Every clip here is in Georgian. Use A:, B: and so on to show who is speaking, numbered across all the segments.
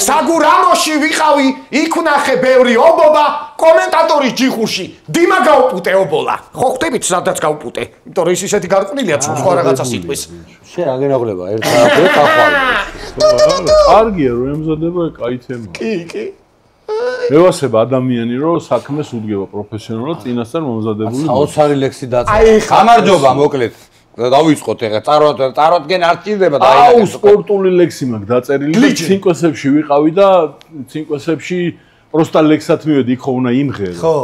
A: საგურამოში ვიყავი, იქ ვნახე ბევრი ობობა, კომენტატორის ჯიხურში, დიმა გაუპუტე ობოლა. ხო ხვდებით, სადაც გაუპუტე. იმიტომ რომ ის ისეთი გარყვნილია, სხვა რაღაცა სიტყვის.
B: შენ რა გენაღლება, ერთად ახვალ.
C: კარგია, რომ ემზადება, კაი თემაა.
A: კი.
C: მევასება ადამიანი, რომ საქმეს უდგება პროფესიონალურად, წინასწარ მომზადებული.
B: საოცარი ლექსი დაწერა. გამარჯობა, მოკლედ. დავიწყოთ ეხლა წაროდგენ არ ჭირდება და
C: აუ სპორტული ლექსი მაქვს დაწერილი და ცინკვესებში ვიყავი და ცინკვესებში პროსტა ლექსად მივედი იქ უნდა იმღერა
A: ხო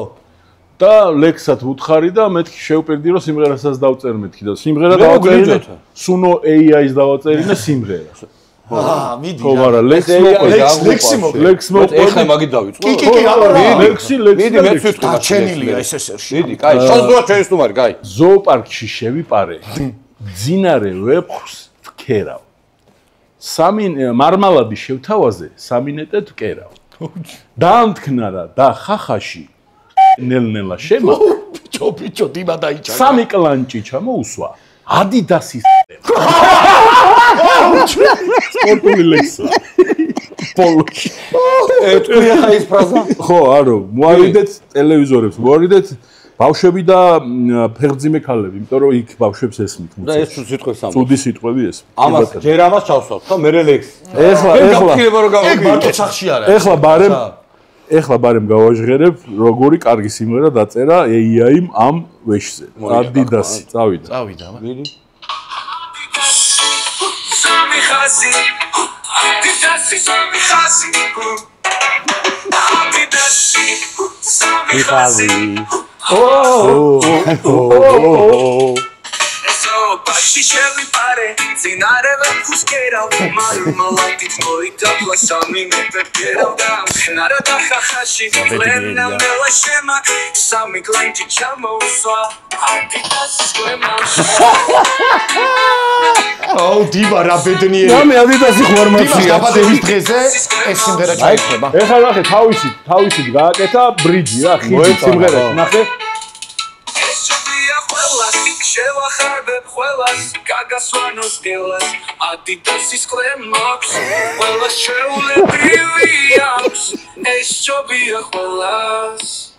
C: და ლექსად უთხარი და მეთქი შევპირდი რომ სიმღერასაც დავწერ მეთქი და სიმღერა დავწერინე სუნო AI-ს დავწერინე სიმღერას
A: მიდი
C: ხო არა ლექსი მოყვება
B: ეხლა მაგით დავიწყო
A: კი აბა
C: ლექსი
B: მიდი მეც ვიტყვი
A: დაჩენილია SSR-ში
B: მიდი კაი შეზღუდვა ჩვენი სტუმარი კაი
C: ზოოპარკში შევიპარე ძინარე ვეფხვს ვქერავ მარმალადი შევთავაზე სამინეტეთ ვკერავ დაამთქნა და ხახაში ნელ-ნელა შემა
A: ბიჭო დიმა დაიჭა
C: სამი კლანჭი ჩამოუსვა ადიდასის სპორტული ლექსი პოლოში
B: ეთქვი ახლა ის ფრაზა
C: ხო არო მოავიდეთ ტელევიზორებს მოავიდეთ ბავშვები და ფეხმძიმე ქალები იმიტომ რომ იქ ბავშვებს ესმით
B: და ეს სიტყვებს ამბობ
C: ცუდი სიტყვები ეს
B: ამას ჯერ ამას ჩავსვათ ხო მე ლექსი
C: ეხლა ბარემ გავაჟღერებ როგორი კარგი სიმღერა დაწერა AI-მ ამ ვეშზე ადიდასი წავიდა
B: მიდი
D: She shelly pare, zinare vefus kerav, marmaladi moitavla sami me kerav dam. Nara da khashi, lena mela shema, sami klanchi chamo swa, adidas sklema.
A: აუ დიმა რა ბედნიერი
B: და მე ადიდასი ხმარმაცია
A: დაბადების დღეზე ეს სიმღერა ჩაიხრება
C: ეხლა ნახე თავისით გააკეთა ბრიჯი რა ხიდი სიმღერაში ნახე
D: შევახარებ ყველას გაგასვანოს დილას ადიდასის კლემოქს ყველა შეულებრივი აქვს ეს ჯობია ყველას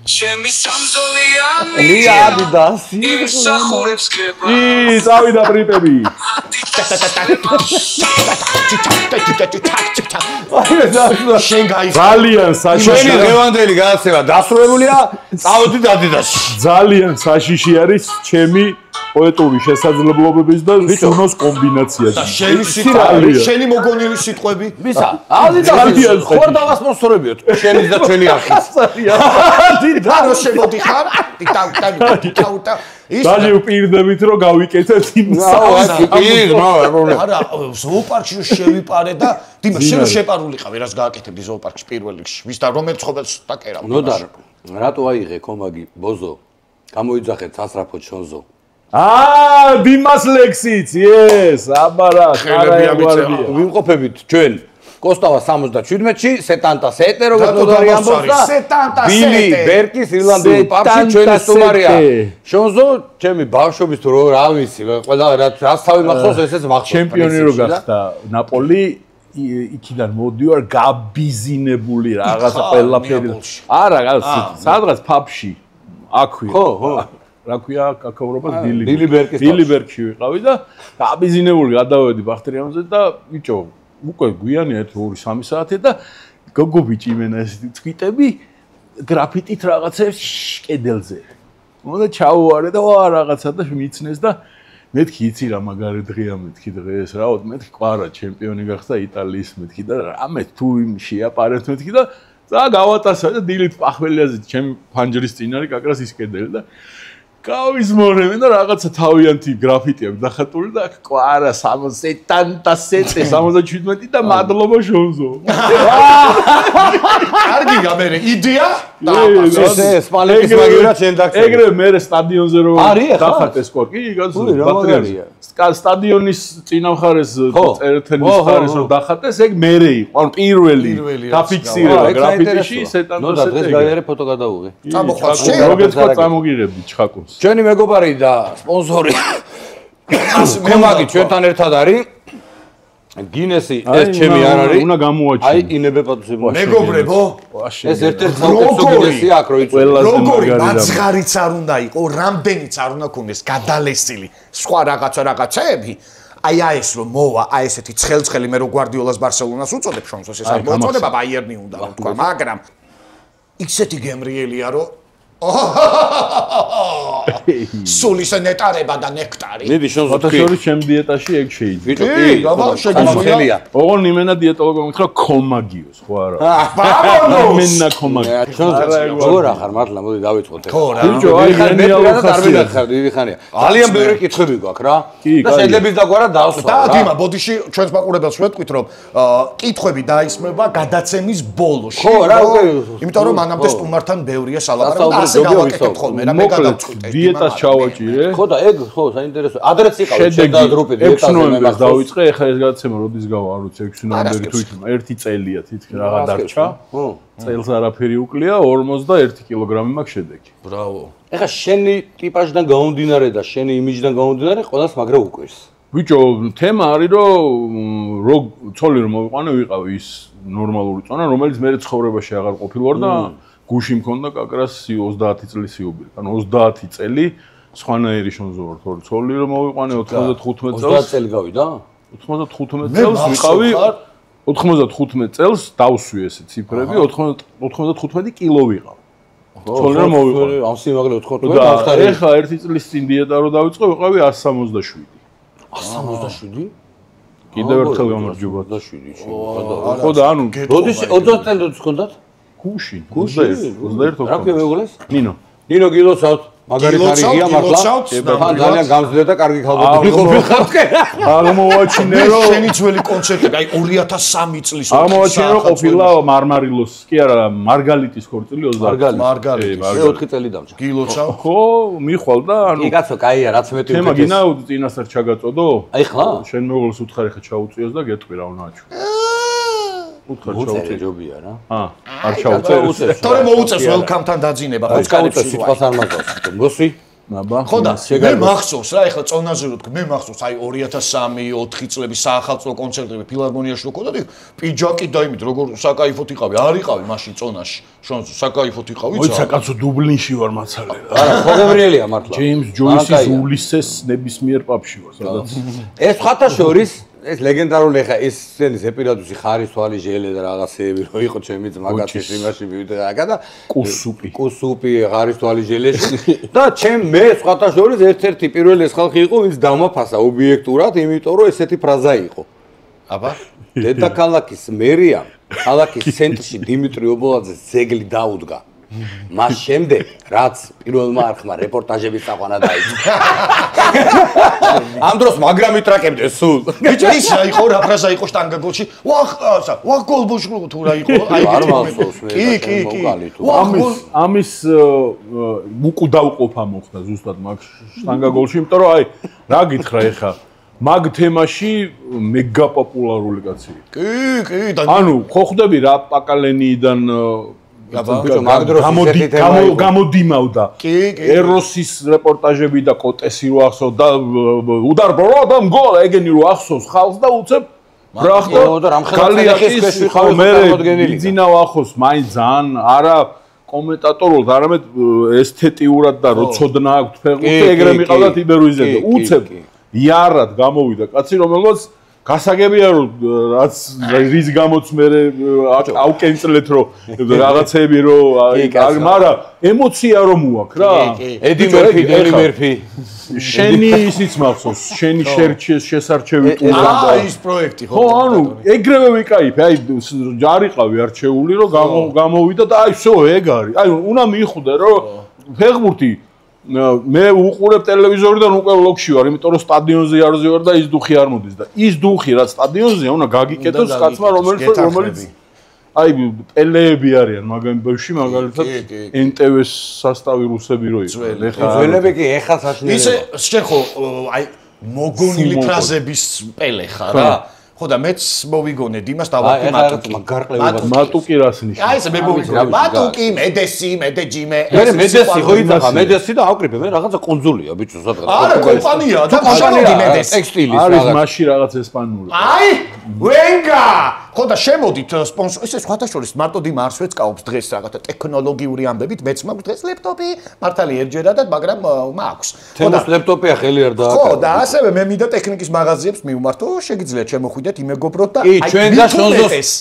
D: ჩემი სამზოლიანი
B: ადიდასი
D: მსახურებს კრება
C: წავიდა ტრიპები
A: შენ გაიხარ
C: ძალიან საშიში
B: ჩვენი ღევანდელი გადაცემა დასრულებულია წავედით ადიდასში
C: ძალიან საშიში არის ჩემი პოეტური შესაძლებლობების და სუნოს კომბინაცია
A: და შენი მოგონილი სიტყვები
B: ვისა ადიდასი ხوار დავასპონსორებიოთ შენი და ჩვენი არხის
A: დანო შემოდიხარ ტიტა ის
C: დაჟე პირდებით რომ გავიკეთეთ იმ
A: არა ზოოპარკში შევიპარე და დიმა შენ შეპარულიყავი რას გააკეთებდი ზოოპარკში პირველ რიგში ვის და რომელ ცხობელს დაკერავ
B: ნოდარ რატო აიღე კომაგი ბოზო გამოიძახეთ სასრაფო ჩონზო
C: დიმას ლექსიც ეს აბარა
B: ვიმყოფებით ჩვენ კოსტავა 77-ში სეტანტა სეტე როგორც ნოდარი ამბობს და ბილი ბერკის ირლანდიური პაპში ჩვენი სტუმარია შონზო ჩემი ბავშვობის თუ რა ვიცი ყველა რაც თავი მახსოვს ესეც მახსოვს
C: ჩემპიონი რო გახდა ნაპოლი იქიდან მოდივარ გაბიზინებული რაღაცა ყველაფერი არა სადღაც პაპში აქვე ხო რა ქვია კაკაურობას
B: ბილი
C: ბერკში ვიყავი და გაბიზინებული გადავედი ბახტერიამზე და ბიჭო უკვე გვიანია 2-3 საათი და გოგო ბიჭი იმენა ეს თვიტები გრაფიტით რაღაცებს კედელზე. მოდა ჩაუვარე და რაღაცა და მიცნეს და მეთქი იცი რა მაგარი დღეა მეთქი დღეს რაოდ მეთქი ყვარა ჩემპიონი გახდა იტალიის მეთქი და რამე თუ იმ შეაპარეთ მეთქი და გავატასა და დილით პახველიაზე ჩემი ფანჯრის წინ არის კაკრას ის კედელი და გავის მორემე და რაღაცა თავიანთი გრაფიტია დახატული და ყვარა 77 და მადლობა შონზო.
A: კარგი გამერე იდეა და
B: სპალეთის მაგივრად შენ დაგწერე.
C: ეგრე მე სტადიონზე რო დახატეს კორკი ბატერია. სტადიონის წინამხარეს ტენისის მხარეს რო დახატეს ეგ მერე იყო. ანუ პირველი დაფიქსირება გრაფიტიში სეტანტა.
B: ნუ და დღეს გაიარე ფოტო გადავუღე.
A: წამოხვალ შენ
C: როგორც წამოგიღებდი ჩხაკოს.
B: ჩვენი მეგობარი და სპონსორი კომაგი ჩვენთან ერთად არის გინესი ეს ჩემი არ არის.
C: უნდა გამოაჩინო.
B: აი ინებებად
A: მეგობრებო,
B: ეს ერთ-ერთი საუკეთესო გინესი აქ რო იწვევს.
A: როგორი მაცხარიც არ უნდა იყო, რამდენიც არ უნდა ქონდეს გადალესილი სხვა რაღაცეები. აი ეს რომ მოვა, აი ესეთი ცხელცხელი მე რო გვარდიოლას ბარსელონას უწოდებ შონსოს ეს არ მოწოდება ბაიერნი უნდა რომ თქვა, მაგრამ ისეთი გემრიელია რომ სულის ნეტარება და ნექტარი.
B: მიდი შონსო
C: ფოტოშორის ჩემ დიეტაში ეგ შეიძლება.
B: ბიჭო, კი,
A: შეგვიძლია.
C: ოღონ იმენა დიეტოლოგმა მითხრა კომაგიოს, ხო არა?
A: ბაბონო!
C: იმენა კომაგი.
B: როგორ ახარ მართლა მოდი დავიწყოთ.
A: ხო რა.
C: ბიჭო, აი
B: გენიალურად არ ვინახარ დიდი ხანია. ძალიან ბევრი კითხვები გვაქვს რა. და შეიძლება დაგვარა დავსვა.
A: და დიმა, ბოდიში ჩვენს მაყურებელს ვეთქვით რომ კითხვები დაისმება გადაცემის ბოლოში.
B: ხო რა,
A: იმიტომ რომ მანამდე სტუმართან ბევრია სალაპარაკო. ასე გავაკეთებ ხოლმე რა მე გადავწყვიტე.
C: დიეტას ჩავაჭირე.
B: ხო და ეგ ხო საინტერესო. ადრეც იყავი შედა დრუპი
C: 6 ნოემბერს დავიწყე, ეხლა ეს გადაცემა როდის გავა, არ ვიცი 6 ნოემბერი თუ იქნება. 1 წელია თითქოს რაღა დარჩა. წელს არაფერი უკლია, 41 კილოგრამი მაქვს შედეგი.
A: ბრავო.
B: ეხლა შენი ტიპაჟიდან გამომდინარე და შენი იმიჯიდან გამომდინარე ყველას მაგრა უკვირს.
C: ბიჭო, თემა არის რომ ცოლი რომ მოვიყვანე, ვიყავი ის ნორმალური წონა, რომელიც მე ცხოვრებაში აღარ ყოფილვარ და გუში მქონდა კაკრას 30 წლის იუბილე. ანუ 30 წელი სხვანაირი შონზო ვარ, თორე ცოლი რომ მოვიყვანე 95 წელს.
B: 30 წელი გავიდა?
C: 95 წელს ვიყავი. 95 წელს დავსვი ესე ციფრები, 95 კილო ვიყავ. ცოლი რომ მოვიყვანე.
B: ამ სიმაღლე 95 დავხარე.
C: ეხლა 1 წლის წინ დიეტა რომ დავიწყე, ვიყავი 167.
B: 167?
C: კიდევ ერთხელ გამარჯობა.
B: 27.
C: ხო და ანუ
B: როდის 30 წელი როდის ხონდათ?
C: გუში 21
B: რა ქვია მეუღლეს?
C: ნინო
B: გილოცავთ მაგარი ხარიღია მართლა ძალიან გამძლე და კარგი ხალხები ყოფილი ხართ
C: აღმოვაჩინე რომ
A: შენი ძველი კონცერტი აი 2003 წლის
C: აღმოვაჩინე რომ ყოფილა მარმარილოს კი არა მარგალიტის ქორწილი 30
B: მარგალიტი 4 წელი დამჭა
A: გილოცავ
C: ხო მიხვალ და ანუ
B: კი კაცო კაია რაც მეტი
C: თემა გინა წინასწარ ჩაგაწოდო
B: აი ხლა
C: შენ მეუღლეს უთხარი ხა ჩაუწიოს და გეტყვი რა უნდა აჩვენო უთხარ ჩაუწე
B: ჯობია რა
C: არ ჩაუწე
A: თორე მოუწეს welcome-თან დაძინება
B: ხოჩკარებს სიტყვას არ მაგავს მოსვი
C: ნაბა
A: ხო და მე მახსოვს რა ეხლა წონაზე რო თქვი მე მახსოვს აი 2003-4 წლების საახალწლო კონცერტები ფილარმონიაში რო ქონდა პიჯაკი დაიმით როგორ საკაიფოთ იყავი არ იყავი მაშინ წონაში შონს საკაიფოთ იყავი
C: ცა მოიცა კაცო დუბლინში ვარ მაცალე
B: არა ხოგემრიელია მართლა
C: ჯეიმს ჯოისის ულისეს ნებისმიერ პაპში ვარ სადაც
B: ეს ხათა შორის ეს ლეგენდარული ხა ეს სცენის ეპიზოდში ხარის თვალი ჟელე და რაღაცეები რო იყო ჩემი ძმაკაცის იმაში მივიდა და კუსუპი ხარის თვალი ჟელეში და მე სხვათა შორის ერთ-ერთი პირველი ეს ხალხი იყო ვინც დამაფასა ობიექტურად იმიტომ რომ ესეთი ფრაზა იყო აბა დედაქალაქის მერიამ ქალაქის ცენტრში დიმიტრი ობოლაძეს ძეგლი დაუდგა მას შემდეგ რაც პირველმა არხმა რეპორტაჟების საყვანა დაიწყო ამ დროს მაგრამ იტრაკებდეს სულ
A: ბიჭო ის რა იყო რა ფრაზა იყო შტანგაგოლში ვახ გოლბოშ თუ რა იყო
B: აი არ მახსოვს მე
A: კი
C: ამის უკუდავყოფა მოხდა ზუსტად მაგ შტანგაგოლში იმიტომ რომ აი რა გითხრა ეხა მაგ თემაში მეგა პოპულარული კაცი
A: კი
C: ანუ ხო ხვდები რა პაკალენიიდან გამოდიმავდა ეროსის რეპორტაჟები და კოტესი რო ახსოვს და უდარბო და მგოლ ეგენი რო ახსოვს ხალხს და უცებ ბრახტა კალიაკის მე ძინავ ახოს მაინც ძალიან არა კომენტატორულად არამედ ესთეტიურად და როცოდნა აქვს ფეხბურთი ეგრე მიყავდათ იბერუიზებზე უცებ იარად გამოვიდა კაცი რომელსაც გასაგებია რომ რაც რის გამოც მე აუკენწლეთ რომ რაღაცები რომ მაგრამ ემოცია რომ მოაქვს რა
B: ედი მერფი
C: შენი ისიც მახსოვს შენი შესარჩევი ტურა
A: და ის პროექტი
C: ხო ანუ ეგრევე ვიკაიფე აი ჯარიყავი არჩეული რომ გამოვიდა და აი всё ეგ არის აი უნდა მიხვდე რომ ფეხბურთი მე უყურებ ტელევიზორიდან უკვე ვლოგში ვარ, იმიტომ რომ სტადიონზე არ ზევარ და ის დუხი არ მოდის და ის დუხი რაც სტადიონზეა, უნდა გაგიკეთოს კაცმა რომელიც აი ტელეები არიან მაგალითად მაგალითად NTV-ს სასტავი რუსები რო იყო.
B: ძველები კი ეხა საშინელი.
A: ისე შენ ხო აი მოგონილი ფრაზების პელე ხარ რა. ხო და მეც მოვიგონე დიმას დავაკვირდი
C: მატუკი რას ნიშნავს?
A: აი ესე მე მოვიგონე მატუკი, მედესი, მედეჯიმე.
B: მედესი ხო იცახა, მედესი და ავკრიბე, მე რაღაცა კონძულია ბიჭო, სადღაც.
A: არა, კომპანია და კომპანია მედესი.
B: ტექსტილის
C: არის მასში რაღაც ესპანური.
A: აი, ვენგა! ხო და შემოდით სპონსორი, ესე სხვათა შორის მარტო დი მარს ვეწკაობს დღეს რაღაცა ტექნოლოგიური ამბებით, მეც მაქვს დღეს ლეპტოპი, მართალი ერთჯერადად, მაგრამ მაქვს.
B: თემას ლეპტოპია ხელი არ დააკარგა.
A: ხო და ასევე მე მინდა ტექნიკის მაღაზიებს მივმართო, შეგიძლიათ შემოხვიდეთ იმეგობროთ და
B: აი ჩვენ და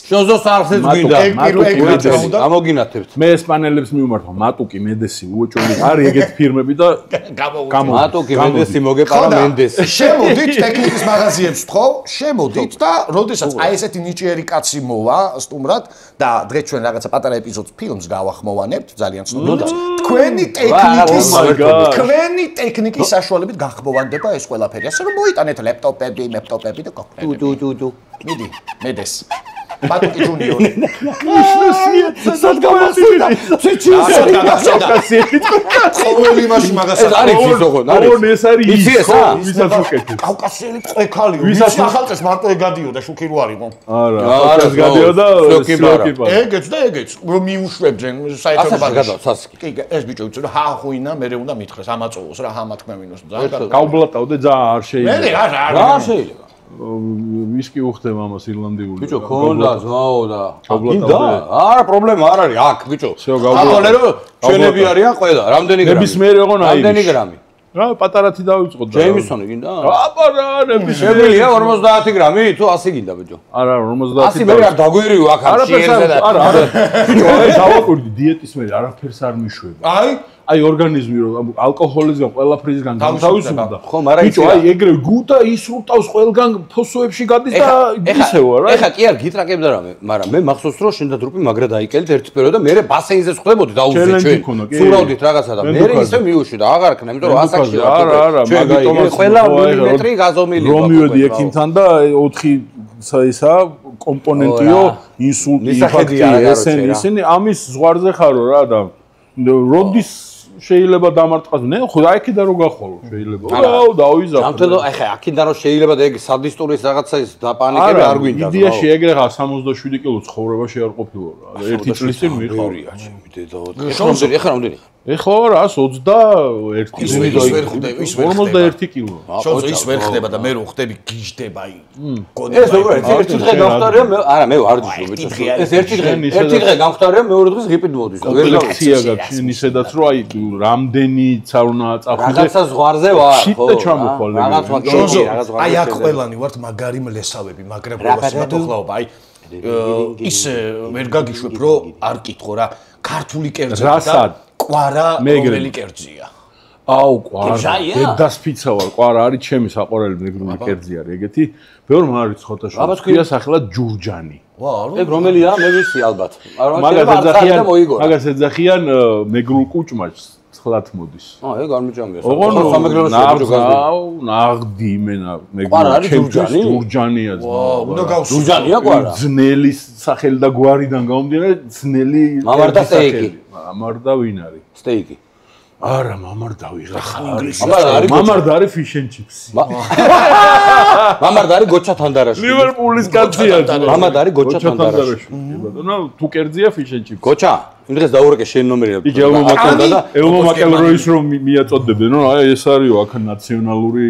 B: შონზოს არხებს გვინდა. ამოგინათებთ.
C: მე ესპანელებს მივმართო, მატუკი, მედესი, უოჭოლი, არის ეგეთი ფირმები და
B: მატუკი, მედესი, მოგეპარა მენდესი.
A: შემოდით ტექნიკის მაღაზიებს ვთხოვ, შემოდით და როდესაც აი ესეთი ნიჭიერი კაცი მოვა სტუმრად და დღეს ჩვენ რაღაცა პატარა ეპიზოდს ფილმს გავახმოვანებთ ძალიან ცუდად. თქვენი ტექნიკის საშუალებით გახმოვანდება ეს ყველაფერი. ასე რომ მოიტანეთ ლეპტოპები, მეპტოპები და კომპიუტერები. მიდი, მედეს. მატუკი ჯუნიორი.
B: სად გავახსენდა?
A: ყოველი იმაში მაგასაც
B: არის ის ოღონდ, არის.
C: ეს არის ის, ხო? ვისაც უკეთებს.
A: კავკასიელი წვექალიო. ვისაც ახალწეს მარტო ეგადიოდა, შუქი რო არისო.
C: არა, ეს გადიოდა სლოკიპარა.
A: ეგეც და ეგეც. რომ მიუშვებდნენ საერთოდ
B: ბაგაჟს.
A: კი, ეს ბიჭო იცი რა ჰახვინა, მე უნდა მითხრეს ამაწოვოს რა ჰამათქმევინოს ძალიან.
C: გავბლატავდე ძალიან არ შეიძლება.
A: მე
B: რა შეიძლება?
C: ვისკი უხდება ამას ირლანდიური.
B: ბიჭო, ქონდა ზმაო და გინდა? არა, პრობლემა არ არის, აქ ბიჭო. აკოლე რომ ჩვენები არიან ყველა, რამდენი გრამი?
C: ნებისმიერი ოღონ აი.
B: რამდენი გრამი?
C: რა, პატარათი დავიწყოთ და.
B: ჯეიმისონი გინდა?
C: აბარა, ნებისმიერი.
B: შემილია 50 გრამი, თუ 100 გინდა ბიჭო?
C: არა, 50.
B: 100 მე არ დაგვირიო აქ ამ შეერზე და.
C: არა, ბიჭო, აი დავაკვირდი დიეტის მე არაფერს არ მიშვება. აი ორგანიზმი რომ ალკოჰოლისგან ყველაფრისგან განთავისუფლდა.
B: ხო, მაგრამ
C: ბიჭო, აი ეგრე გუდა ისრუტავს ყველგან ფოსოებში გადის და ისევა რა.
B: ეხა კი არ გიტრაკებდა რამე, მაგრამ მე მახსოვს რომ შენ და დრუპი მაგრა დაიკელით ერთი პერიოდი და მე ბასეინზე ხვდებოდი დაუზე ჩვენ. სურავდით რაღაცა და მე ისე მიუშვი და აღარ ქნა, იმიტომ რომ ასაკში ვარ.
C: არა, მაგიტომაც
B: ყველა მილიმეტრი გაზომილი.
C: რომ მივედი ექიმთან და 4 ისა კომპონენტიო ინსულტი, ინფარქტი, ესენი ამის ზღვარზე ხარო რა და როდის შეიძლება დამარტყას ნე ხო და აქედან რო გახვალო შეიძლება აუ დავიზახო
B: ამთელო ახლა აქედან რო შეიძლება და ეგ სადისტურის რაღაცა ის დაპანიკები არ გვინდა
C: იდეაში ეგრე ხა 67 კილო ცხოვრებაში არ ყოფილა რა ერთი წლის წინ მიყავია ჩემი
B: ეხლა რამდენი
C: ეხლა 121 კილო
A: შოძ ის ვერ ხდება და მე რო ხდები გიждდება აი
B: ეს ერთი დღე გამختارია არა მე ვარ ჯიშო ბიჭო ეს ერთი დღე გამختارია მეორე დღეს ღიპით მოდის და ვერ
C: ლექცია გაქვს ისედაც რო აი რამდენი ცა უნდა წახვიდე
B: რაღაცა ზღვარზე ვარ
C: ხო და ჩამოხვალე
B: რაღაც
A: აი აქ ყველანი ვართ მაგარი მლესავები მაგრამ ყოველას მათოხლაობა აი ის ვერ გაგიშვებ რომ არ კითხო რა ქართული კერძი და კვარა რომელი კერძია
C: აუ კვარა დედასფიცა ვარ კვარა არის ჩემი საყვარელი მეგრული კერძი არის ეგეთი ბევრ მარიც ხოთაშოვია სახელად ჯურჯანი
B: ეგ რომელია მე ვიცი ალბათ
C: მაგას ეძახიან მეგრულ კუჭმაჭს ცხლად მოდის
B: ეგ არ მიჭამია
C: აუ ნაღდი იმენა მეგრული ჯურჯანია
A: უნდა გავსვა
B: ჯურჯანია კვარა
C: ძნელი სახელი და გვარიდან გამომდინარე ძნელი
B: მამარდა სტეიკი
C: მამარდა ვინ არის
B: სტეიკი
C: არა მამარდა ვიღა
B: მამარდა
C: არის fish and chips
B: მამარდა არის გოჩა თანდარაში
C: ლივერპულის კაცია
B: მამარდა არის გოჩა თანდარაში
C: ბატონო თუ კერძია fish and chips
B: გოჩა იმ დღეს დაურეკე შენ ნომერი რა
C: იგი ელმა მაკელროის რომ მიაწოდებდნენ რომ აი ეს არისო აქ ნაციონალური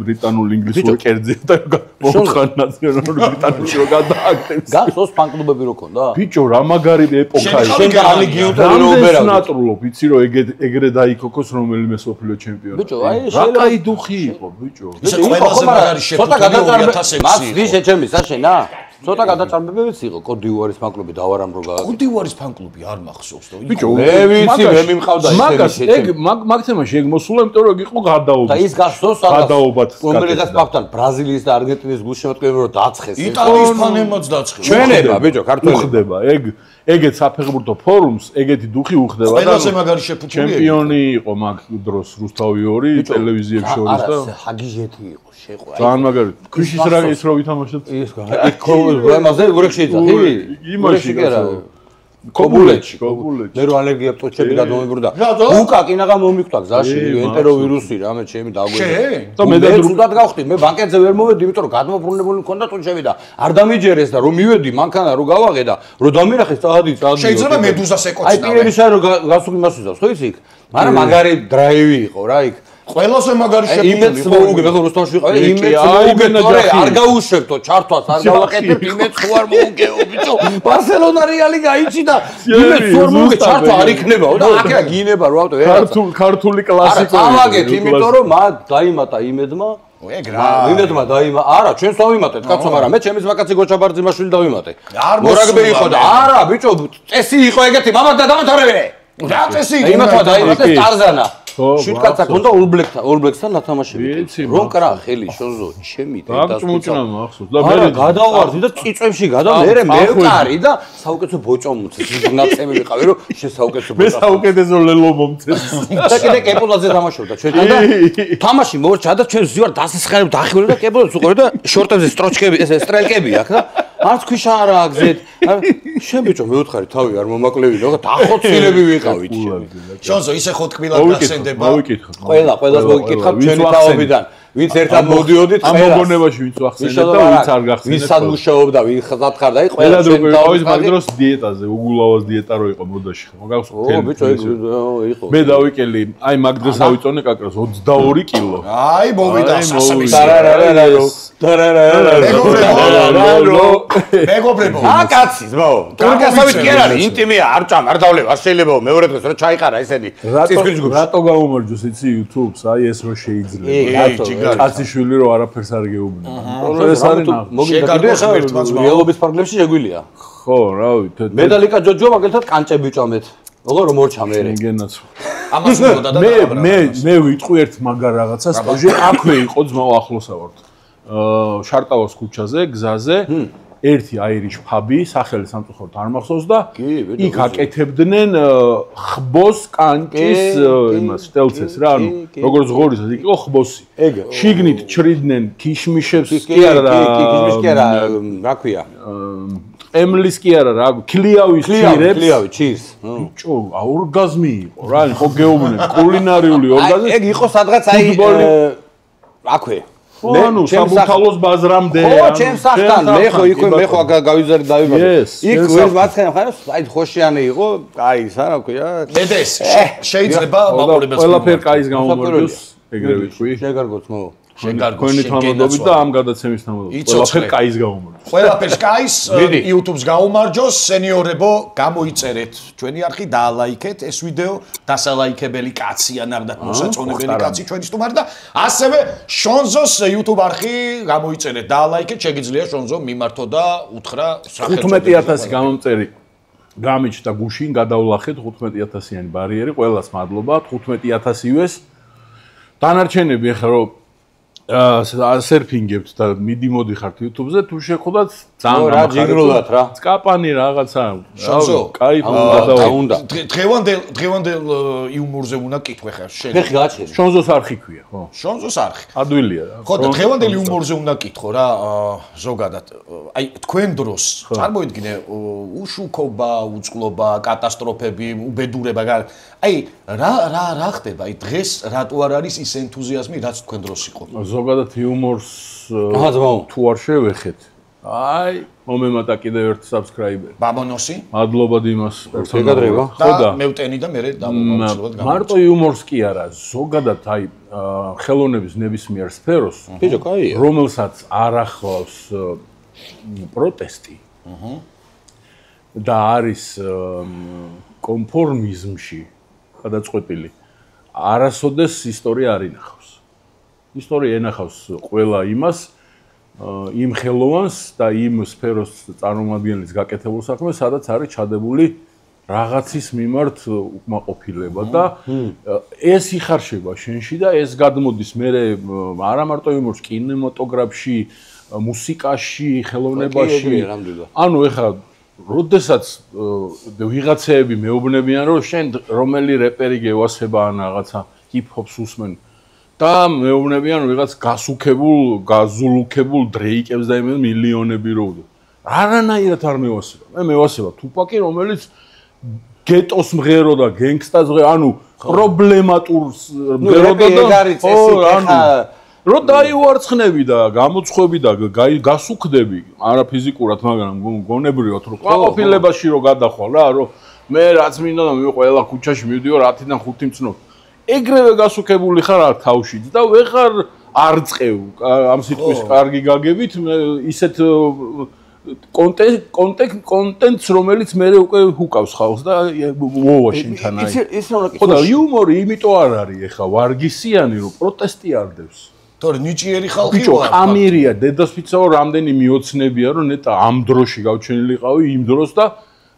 C: ბრიტანულ ინგლისური კერძია და მოხარ ნაციონალური ბრიტანული რო გადააკეთებს
B: გასოს ფანკლუბები რო ქონდა
C: ბიჭო რა მაგარი ეპოქა ის
B: შენ გამი გიუტები რო უბერავდი
C: ნატრულობ იცი რომ ეგრე დაიქოქოს რომელიმე სოფლიო ჩემპიონი
B: ბიჭო აი
C: შეიძლება აი დუხი იყო ბიჭო
A: ეს ყველაზე მაგარი შეფუთები 2006
B: მას ვიშე ჩემი საშენა ცოტა გადაჭარბებებიც იყო კოდივუარის ფანკლუბი დავარამ რო გააკეთე
A: კოდივუარის ფანკლუბი არ მახსოვს და
C: ბიჭო
B: მე ვიცი მე მიმყავდა
C: მაგას ეგ მაგ თემაში ეგ მოსულა იმიტომ რომ ეგ იყო გადაობა
B: და ის გასწოს
C: გადაობათ
B: კომერცijas პაპთან ბრაზილიის და არგენტინის გულშემატკივრები რო დაცხეს
A: იტალიის ფანემაც დაცხეს
B: ჩვენება ბიჭო ქართველი
C: ხდება ეგეთ საფეხბურთო ფორუმს ეგეთი დუხი უხდება და
A: ყველაზე მაგარი შეფუთული
C: ჩემპიონი იყო მაგ დროს რუსთავი 2 ტელევიზიებს შორის და
B: ჰაგიჟეთი იყო შეყვა
C: ძალიან მაგარი ქვიშის რა ის რო ვითამაშოთ
B: ის გა იქ პრობლემაზე გურეკ შეიძლება
C: იმაში
B: კობულეთში. მე რო ალერგია პტოჩები გადმომიბრუნდა. უკა კინაღა მომიხვდა გზაში, ენტეროვირუსი რამე ჩემი დაგვეძა. და მე ზუდად გავხდი, მე ბანკეტზე ვერ მოვედი, იმიტომ რომ გადმოფრუნებული მქონდა ტუჩები და არ დამიჯერეს და რომ მივედი მანქანა რო გავაღე და რო დამირახეს წადი.
A: შეიძლება მედუზას ეკოცნავე.
B: აი პირებისა რო გასული მასვიზავს, ხო იცი იქ? მაგრამ მაგარი დრაივი იყო რა იქ.
A: ყველაზე მაგარი შეფუთული.
B: იმედს მოუგე, მე ხო რუსთავში ვიყავი, იმედს მოუგე, თორე არ გაუშვებდო ჩართვას, არ გავაკეთებ, იმედს ხო არ მოუგეო, ბიჭო. ბარსელონა რეალი გაიჩი და იმედს ვერ მოუგე, ჩართვა არ იქნებაო და აქა გინება რო ავტო ვერაცა.
C: ქართული კლასიკო.
B: არა, წავაგეთ, იმიტომ რომ მა დაიმატა იმედმა. იმედმა დაიმა, არა, ჩვენს დავიმატეთ, კაცო, მაგრამ მე ჩემის ვაკაცი გოჩაბარძიმაშვილი დავიმატე. მორაგბე იყო და არა, ბიჭო, წესი იყო ეგეთი, მამად და დამათარებე. რა წესი იყო? იმათმა დაიმატეს ტარზანა. შიტკაცა ქონდა ოლბლექსთან ნათამაშები. რომ კრა ხელი შონზო ჩემი
C: დაწმუჭნა მახსოვს და
B: მე გადავარდი და წიწვებში გადა მე მევკარი და საუკეთესო ბოჭო მომწეს. ნაცემი ვიყავი რომ შე საუკეთესო ბოჭო.
C: მე საუკეთესო ლელო მომწეს.
B: და კიდე კეპულაძე თამაშობდა ჩვენთან და თამაში მორჩა და ჩვენ ზივარ დასისხარებ დაახივრე და კეპულაძე უყურე და შორტებზე სტროჩკები ესე სტრელკები აქვს და არც ქვიშა არა აგზეთ. შენ ბიჭო მეუთხარი თავი არ მომაკლევინო და დახოცილები ვიყავით.
A: შონზო ისე ხო თქმილად გახსენდება.
B: ყველას მოგიკითხავ ჩვენი თაობიდან. ვინც ერთად მოდიოდით
C: ყველა. ამ მოგონებაში ვინც ახსენეთ და ვინც არ გახსენეთ.
B: ვინც სადმუშაობდა, ვინ ხაზათხარ და ყველა
C: ჩვენი თაობის მაგ დროს დიეტაზე, უგულავას დიეტა რო იყო მოდაში. მოგახსოვს?
B: ო ბიჭო იყო.
C: მე დავიკელი, აი მაგ დროს ავიწონე კაკროს 22 კილო.
A: აი მოვიდა სასამისი. მეგობრებო.
B: კაცი, ძმაო. თურქასავით კი არ არის, ინტიმია, არ ჭამ, არ დავლევ, არ შეიძლება მეორე დღეს რა ჩაიყარა ესენი.
C: რატო გამომარჯოს იცი YouTube-ს, აი ეს რო შეიძლება. კაციშვილი რო არაფერს არ გეუბნება. ეს არის
B: რეალობის ფარგლებში შეგვილია.
C: ხო, რავი,
B: მედალიკა ჯოჯო მაგალითად კანჭები ჭამეთ. როგორ მორჩა მე.
C: შენგენაც.
A: ამას მოდა და
C: მე ვიტყვი ერთ მაგარ რაღაცას, ოჟე აქვე იყო ძმაო ახლოსა ვართ. შარტავოს ქუჩაზე, გზაზე, ერთი აირიშ ფაბი, სახელი სამწუხაროდ არ მახსოვს და იქ აკეთებდნენ ხბოს კანჭის იმას სტელცეს რა, ანუ როგორც ღორისას იქ იყო ხბოსი. შიგნით ჩრიდნენ ქიშმიშებს კი არა და
B: ქიშმიშ კი არა, რა ქვია?
C: ემლის კი არა რა, ქლიავის ჩირებს.
B: ქლიავი ჩირს.
C: ბიჭო, ორგაზმი იყო რა, ხო გეუბნები, კულინარიული ორგაზმი.
B: ეგ იყო სადღაც აი აქვე.
C: ანუ საბუთალოს ბაზრამდე
B: ხო ჩემს სახთან მე ხო იქვე მე ხო გავიზარი დავიბადე იქ ვერ მაცხენა ხარ აი ხოშიანი იყო აი ისა რა ქვია
A: დედეს შეიძლება მაყურებელს
C: ყველაფერ კაის გამომარჯოს ეგრევე თქვი
B: შეგარგოთ მო
C: შეგარგოთ თამადობით და ამ გადაცემის თამადობით ყველაფერ კაის გამომარჯოს
A: ყველაფერს კაის YouTube-ს გაუმარჯოს სენიორებო გამოიწერეთ ჩვენი არხი დაალაიქეთ ეს ვიდეო დასალაიქებელი კაცი ან არდათ მოსაწონებელი კაცი ჩვენი სტუმარი და ასევე შონზოს YouTube არხი გამოიწერეთ დაალაიქეთ შეგიძლია შონზო მიმართო და უთხრა
C: 15000 გამომწერი გამიჩნდა გუშინ გადავლახეთ 15000-იანი ბარიერი ყველას მადლობა 15000-ივეს დანარჩენები ახლა რომ სერფინგებთ და მიდიმოდიხართ YouTube-ზე თუ შეხვდათ ძალიან
B: ჯიგრულად რა
C: წკაპანი რაღაცა
A: შონზო
C: кайფი
B: უნდა
A: დღევანდელ იუმორზე უნდა კითხვე ხარ შენ
B: ფეხი გააჩერე
C: შონზოს არხი ქვია ხო
A: შონზოს არხი
C: ადვილია რა
A: ხო და დღევანდელ იუმორზე უნდა კითხო რა ზოგადად აი თქვენ დროს წარმოიდგინე უშუქობა უწყლობა კატასტროფები უბედურება აი რა ხდება აი დღეს რატო არ არის ის ენთუზიაზმი რაც თქვენ დროს იყო
C: ზოგადად იუმორს თუ არ შევეხეთ აი მომემატა კიდევ ერთ subscriber
A: ბაბონოსი
C: მადლობა დიმას
B: პერსონალურად
A: ხო და მევტენი და მე დამომავალებლად
C: მარტო იუმორს კი არა ზოგადად აი ხელოვნების ნებისმიერ სფეროს
B: ბიჭო კაია
C: რომელსაც არ ახლავს პროტესტი და არის კონფორმიზმში გადაწყვეტილი არასოდეს ისტორია არ ინახავს ისტორია ენახავს ყველა იმას იმ ხელოვანს და იმ სფეროს წარმომადგენლის გაკეთებულ საქმეს, სადაც არის ჩადებული რაღაცის მიმართ უკმაყოფილება და ეს იხარშება შენში და ეს გადმოდის მერე არა მარტო იმურს კინემატოგრაფში, მუსიკაში, ხელოვნებაში. ანუ ეხლა როდესაც ვიღაცეები მეუბნებიან რომ შენ რომელი რეპერი გევასება ან რაღაცა ჰიპ-ჰოპს უსმენ და მეუბნებიან ვიღაც გასუქებულ, გაზულუქებულ დრეიკებს და იმენ მილიონები რო. არანაირად არ მევასება. მე მევასება თუპაკი, რომელიც გეტოს მღერო და გენგსტას მღერო, ანუ პრობლემატურს მღერო და რო დაივარცხნები და გამოცხები და გასუქდები არა ფიზიკურად, მაგრამ გონებრივად რო ყოფილებაში რო გადახვალ რა, რომ მე რაც მინდა და მე ყველა ქუჩაში მივდივარ 10-დან 5 მცნով. ეგრევე გასუქებული ხარ არ თავშიც და ვეღარ არ წევ ამ სიტყვის კარგი გაგებით ისეთ კონტენტს რომელიც მე უკვე ჰუკავს ხალხს და მოვა შენთან აი. ხო და იუმორი იმიტომ არ არის ეხა ვარგისიანი რომ პროტესტი არ დევს.
A: თორე ნიჭიერი ხალხი ვარ.
C: კამერია დედასფიცაო რამდენი მიოცნებია რომ ნეტა ამ დროში გავჩენილიყავი იმ დროს და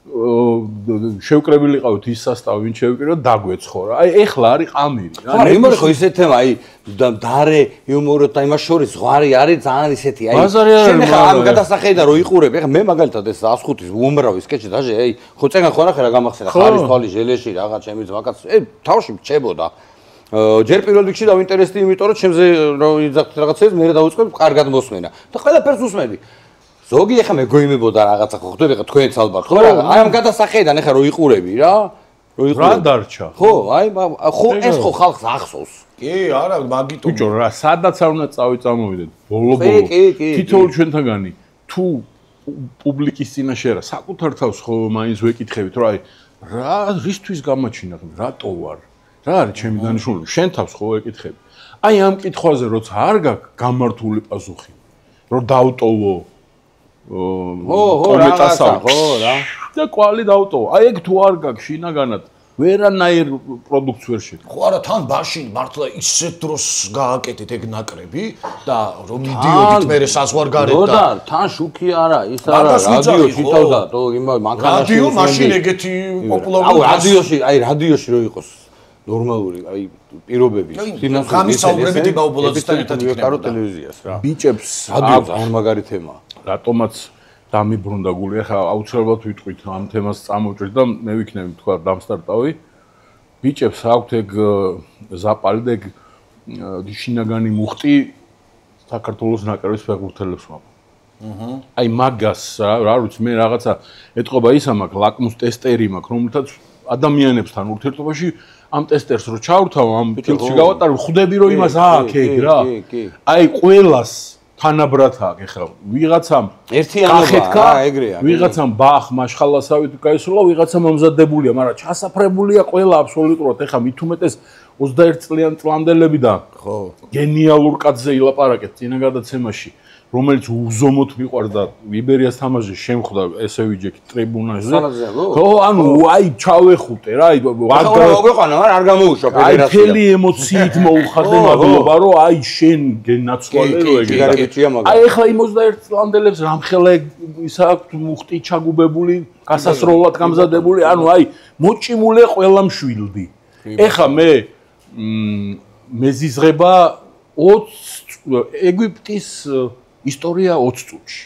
C: შევკრებილიყავით ის სასტავი ვინ შევკრება დაგვეცხო რა. აი ეხლა არის კამერი.
B: რა იმორი ხო ისეთ თემა აი დარე იუმორო და იმას შორის ზღვარი არის ძალიან ისეთი აი შენ ხა ამ გადასახედა რო იყურებ ეხლა მე მაგალითად ეს 105-ის უმრავი სკეჩი დაჟე აი ხო წეგან ხო ნახე რა გამახსენა ხარის თვალი ჟელეში რაღაც ჩემი ძმაკაც თავში მრჩებოდა ჯერ პირველ რიგში დავინტერესდი იმიტომ რომ ჩემზე რაღაცებს მე დავიწყებ კარგად მოსმენა და ყველაფერს უსმენდი ზოგი ეხა მეგოიმებოდა რაღაცა ხო ხვდები ეხა თქვენც ალბათ ხო რა აი ამ გადასახედან ეხა რო იყურები რა
C: რა დარჩა
B: ხო აი ხო ეს ხო ხალხს ახსოვს
A: კი არა მაგიტო
C: ბიჭო რა სადაც არ უნდა წავიდეთ ბოლო-ბოლო თითოეული ჩვენთაგანი თუ პუბლიკის წინაშე რა საკუთარ თავს ხო მაინც ვეკითხებით რომ აი რა რისთვის გამაჩინა რატო ვარ რა არის ჩემი დანიშნულება შენ თავს ხო ვეკითხები აი ამ კითხვაზე როცა არ გაქვს გამართული პასუხი რომ დავტოვო კომენტასავ
B: ხო რა
C: და კვალი დავტოვო აი ეგ თუ არ გაქვს შინაგანად ვერანაირ პროდუქტს ვერ შექმნი
A: ხო არა თან ბაში მართლა ისეთ დროს გააკეთეთ ეგ ნაკრები და რომ მიდიოდით მე საზღვარგარეთ
B: და თან შუქი არა ის არა რადიო ჩითავდა თო იმ მანქანაში
A: რადიო მაშინ ეგეთი პოპულარული
B: აუ რადიოში აი რადიოში რო იყოს ნორმალური აი პირობები
A: ხამის საუბრებითი გაუბოლოძისთან ერთად
B: იქნება ტელევიზიას რა
C: ბიჭებს
B: რადიო ძალიან მაგარი თემაა
C: რატომაც დამიბრუნდა გული ახლა აუცილებლად ვიტყვით ამ თემას წამოვჭრით და მე ვიქნები თქვა დამსტარტავი ბიჭებს აქვთ ეგ ზაპალი და ეგ შინაგანი მუხტი საქართველოს ნაკრების ფეხბურთელებს მაქვს აი მაგას რა ვიცი მე რაღაცა ეთყობა ისა მაქვს ლაკმუს ტესტერი მაქვს რომელთაც ადამიანებთან ურთიერთობაში ამ ტესტერს რო ჩავრთავ ამ ფილში გავატარო ხვდები რომ იმას აქვს ეგ რა აი ყველას თანაბრად აქვს ეხლა ვიღაცამ
B: ერთიანობა ეგრეა
C: ვიღაცამ ბახ მაშხალასავით გაისროლა ვიღაცამ ამზადებულია მაგრამ ჩასაფრებულია ყველა აბსოლუტურად ეხლა მით უმეტეს 21 წლიან წლამდელები და
B: ხო
C: გენიალურ კაცზე ილაპარაკეთ წინა გადაცემაში რომელიც უზომოდ მიყვარდა იბერიას თამაში შემხვდა ესე ვიჯექი ტრიბუნაზე ხო ანუ აი ჩავეხუტე რა აი
B: მოგვეყანა მაგრამ არ გამოუშვა
C: ფედერაცია აი თელი ემოციით მოუხადე მადლობა რომ აი შენ გენაცვალე რო ეგ აი ახლა იმ 21 წლამდელებს რამხელა ისა აქვს მუხტი ჩაგუბებული გასასროლად გამზადებული ანუ აი მოჭიმულია ყველა მშვილდი ეხლა მე მეზიზღება 20 ეგვიპტის ისტორია 20 წუთში.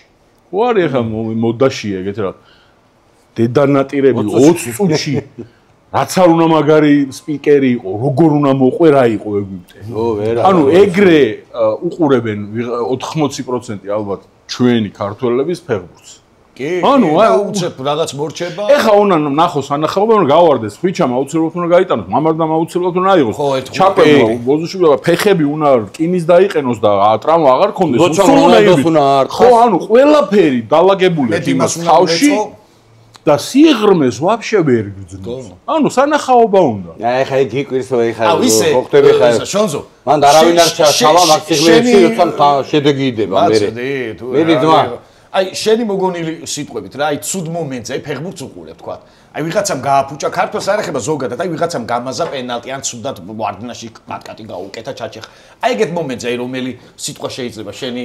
C: ხო არის ახლა მოდაშია ეგეთ რა. დედანატირები 20 წუთში რაც არ უნდა მაგარი სპიკერი იყო, როგორ უნდა მოყვე რა იყო ეგვიპტე.
B: ო ვერა.
C: ანუ ეგრე უყურებენ 80% ალბათ ჩვენი ქართველების ფეხბურთს.
A: კი. ანუ აი უცებ რაღაც მორჩება.
C: ეხა უნდა ნახოს ანახაობა რომ გავარდეს, ხვიჩამ აუცილებლად უნდა გაიტანოს, მამარდამ აუცილებლად უნდა აიღოს. ჩაკვემა, ბოზუშვილი ფეხები უნდა რკინის დაიყენოს და ტრამვა აღარ ქონდეს. ხო, ანუ ყველაფერი დალაგებული იმას თავში და სიღრმეს ვაფშე ვერ გძნობს. ანუ სანახაობა უნდა.
B: ეხა ეგ იკვირს ეხა ხო ხტები ხა.
A: შონზო.
B: მან არავინ არ ჩავა მაგ სიღრმეში, როცა შედეგი იდება მე. მე ძმა
A: აი შენი მოგონილი სიტყვებით რა აი ცუდ მომენტზე აი ფეხბურთს უყურებ თქვა აი ვიღაცამ გააფუჭა ქართულს არ ეხება ზოგადად აი ვიღაცამ გამაზა პენალტი ან ცუდად ვარდნაში კატკატი გაუკეთა ჩაჩეხა აი ეგეთ მომენტზე აი რომელი სიტყვა შეიძლება შენი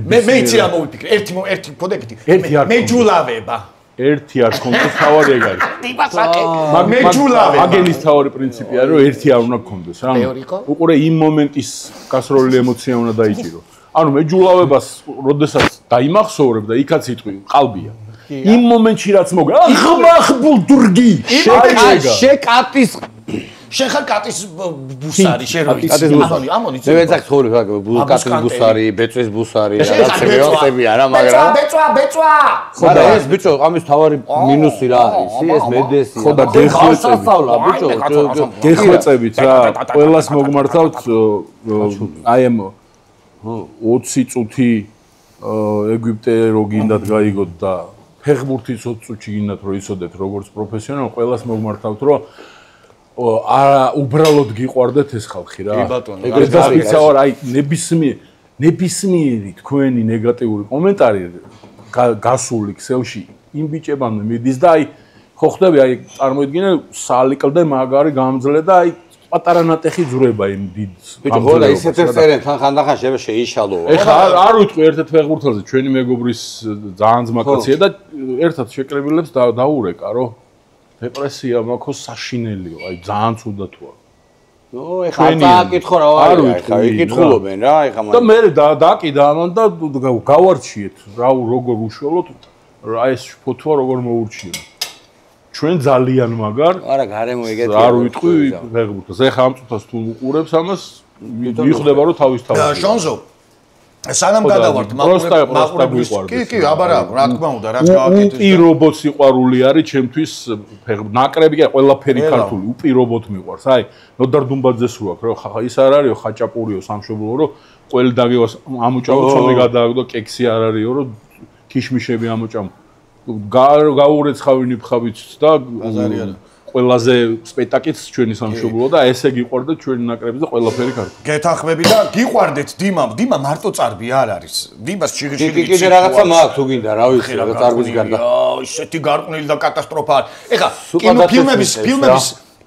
A: მე იცი რა მოვიფიქრე ერთი ფოდეკითი მეჯულავება
C: ერთი არ კონდეს თავარი ეგ არის
A: მეჯულავება
C: აგენის თავარი პრინციპია რომ ერთი არ უნდა კონდეს რა უყურე იმ მომენტის გასროლილი ემოცია უნდა დაიჭირო ანუ მეჯულავებას როდესაც დაიმახსოვრებ და იქაც იტყვი ყალბია იმ მომენტში რაც მოგა ხმახბულ დურგი
B: შეკატის
A: შენ ხარ კატის ბუსარი, შენ რო იცი. ამონი.
B: მე ვეძახ თორი კატის ბუსარი, ბეწვის ბუსარი, რაღაცები ვეოსები არა, მაგრამ
A: ბეწვა.
B: ხოდა ეს ბიჭო, ამის თავარი მინუსი რა არის? ეს მედესი.
C: ხოდა
B: გეხვეწავლა ბიჭო,
C: გეხვეწებით რა. ყველას მოგმართავთ აი ამ 20 წუთი ეგვიპტე რო გინდათ გაიგოთ და ფეხბურთის 20 წუთში გინდათ რო იცოდეთ როგორც პროფესიონალი, ყველას მოგმართავთ რომ უბრალოდ გიყვარდეთ ეს ხალხი რა. ეგრე დასვიცავარ აი ნებისმიერი თქვენი ნეგატიური კომენტარი გასული ქსელში იმ ბიჭებამდე მიდის და აი ხო ხდები აი წარმოიდგინე სალიკლდე მაგარი გამძლე და აი პატარა ნატეხი ძურება იმ დიდს.
B: ბიჭო ხო და ისეთ წერენ ხანდახან შეიშალო.
C: ეხლა არ ვიტყვი ერთ-ერთ ფეხბურთელზე ჩვენი მეგობრის ძალიან ძმაკაცია და ერთად შეკრებილებს დაურეკა რომ დეპრესია მაქვს საშინელიო, აი ძალიან ცუდათოა.
B: ნო ეხლა დააკითხო რა არის, ეხლა იკითხულობენ რა, ეხლა
C: და მე დააკიდა ამან და გავარჩიეთ რა როგორ უშველოთ რა ეს ფოთვა როგორ მოურჩიო. ჩვენ ძალიან მაგარ
B: არა გარემო ეგეთია.
C: არ ვიტყვი ფეხბურთს. ეხლა ამ წუთას თუ უყურებს ამას მიხვდება რომ თავის თავი.
A: შონზო სანამ გადავართ მაყურებლის კი აბარა რა თქმა უნდა რაც გავაკეთეთ
C: უპირობოდ სიყვარული არის ჩემთვის ნაკრები კი ყველაფერი ქართული უპირობოდ მიყვარს აი ნოდარ დუმბაძეს რო აქვს რა ის არ არისო ხაჭაპურიო სამშობლო რომ ყველი დაგევას ამოჭამო ცომი გადააგდო კექსი არ არისო რომ ქიშმიშები ამოჭამო გაურეცხავი ნიფხავიც და ბაზარი არა ყველაზე სპექტაკლიც ჩვენი სამშობლოა და ესე გიყვარდა ჩვენი ნაკრები და ყველაფერი ქართული.
A: გეთანხმები და გიყვარდეთ დიმამ. დიმა მარტო წარბი არ არის. დიმას ჩიგში
B: კიდე რაღაცა მაქვს თუ გინდა, რა ვიცი, რა წარბის გარდა.
A: ისეთი გარყვნილი და კატასტროფა არის. ეხლა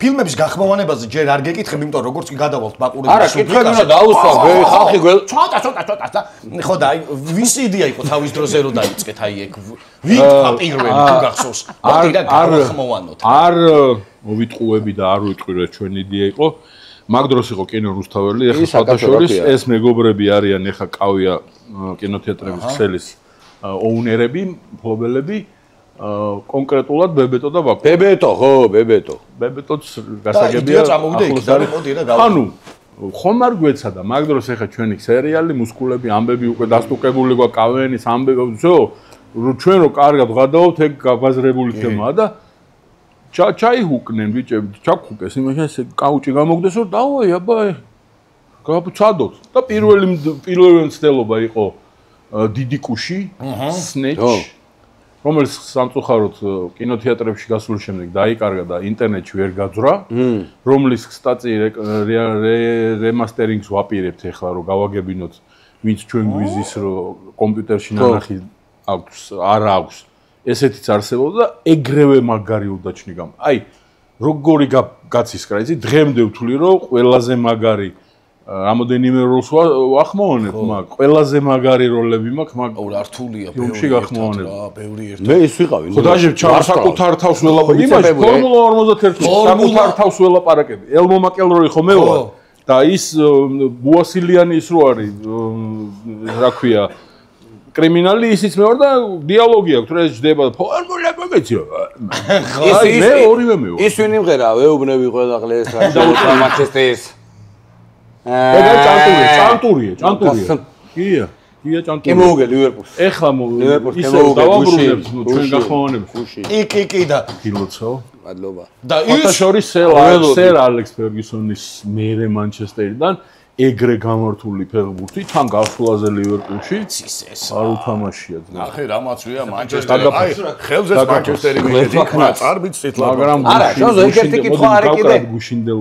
A: ფილმების გახმოვანებაზე ჯერ არ გეკითხები, იმიტომ როგორც კი გადავალთ მაყურებელს.
B: არა, კითხები უნდა დაუსვა, ხალხი
A: ცოტა და ხო და აი ვისი იდეა იყო თავის დროზე რომ დაიწყეთ აი ეგ ვით პირველი თუ გახსოვს. არ გახმოვანოთ.
C: არ მოვიტყუები და არ ვიტყვი რა ჩვენი იდეა იყო. მაგ დროს იყო კინო რუსთაველი, ეხლა ფოტოშორის ეს მეგობრები არიან, ეხლა ყავია კინოთეატრების ქსელის ოუნერები, მფლობელები. კონკრეტულად ბებეტო და ვაკო.
B: ბებეტო, ხო, ბებეტო.
C: ბებეტოც გასაგებია. ანუ ხომ არ გვეცადა, მაგ დროს ეხა ჩვენი სერიალი, მუსკულები, ამბები უკვე დასტუკებული გვა კავენის ამბები, ვсё, ჩვენ რო კარგად ვღადაობთ, ეგ გაბაზრებული თემაა და ჩაიჰუკნენ ბიჭები, ჩაქუკეს, იმაში ესე კაუჭი გამოგდეს, რომ დავაი, აბა, გავწადოთ. და პირველი მცდელობა იყო დიდი კუში, სნეჩ. რომელიც სამწუხაროდ კინოთეატრებში გასულ შემდეგ დაიკარგა და ინტერნეტში ვერ გაძვრა, რომლის სტატი რემასტერინგს ვაპირებთ ახლა რომ გავაგებინოთ, ვინც ჩვენ გვიზის რომ კომპიუტერში ნანახი აქვს, არ აქვს. ესეთიც არსებობდა და ეგრევე მაგარი უდაჩნი გამ. აი, როგორი გაცისკრა, იცი, დღემდე ვთვლი რომ ყველაზე მაგარი რამოდენიმე როლს ვახმოვანებ მაგ ყველაზე მაგარი როლები მაქვს მაგ
A: რთულია
C: ფილმში გახმოვანებ
A: ბევრი ერთი
B: მე ის ვიყავი
C: ხო დაჟებ საკუთარ თავს ველაპარაკები იმაში ფორმულა 51 საკუთარ თავს ველაპარაკები ელმო მაკელროი ხო მე ვარ და ის ბუასილიანი ის რო არის რა ქვია კრიმინალი ისიც მე ვარ და დიალოგი აქვს რა ეს ჯდება ფორმულა მეგეციო მე ორივე მე ვარ
B: ის ვინ იმღერა ვეუბნები ყველა ყლეს რა მანჩესტერს
C: ეგა ჭანტურია. კია ჭანტურია.
B: კი მოუგე ლივერპულს.
C: ეხლა ისე დავაბრუნებ ჩვენ გახმოვანებს.
A: კი და
C: ფილოცო.
B: მადლობა.
C: და ის შორის სერ ალექს ფერგისონის მერე მანჩესტერიდან ეგრე გამართული ფეხბურთი თან გასვლაზე ლივერპულში არ უთამაშია.
A: ნახე რამაცვია მანჩესტერი. აი ხელზეც მანჩესტერი მიიღება წარბიც ციტლა.
C: მაგრამ
B: არა, შოზო ეგეთი კითხვა არის კიდე.
C: გუშინდელ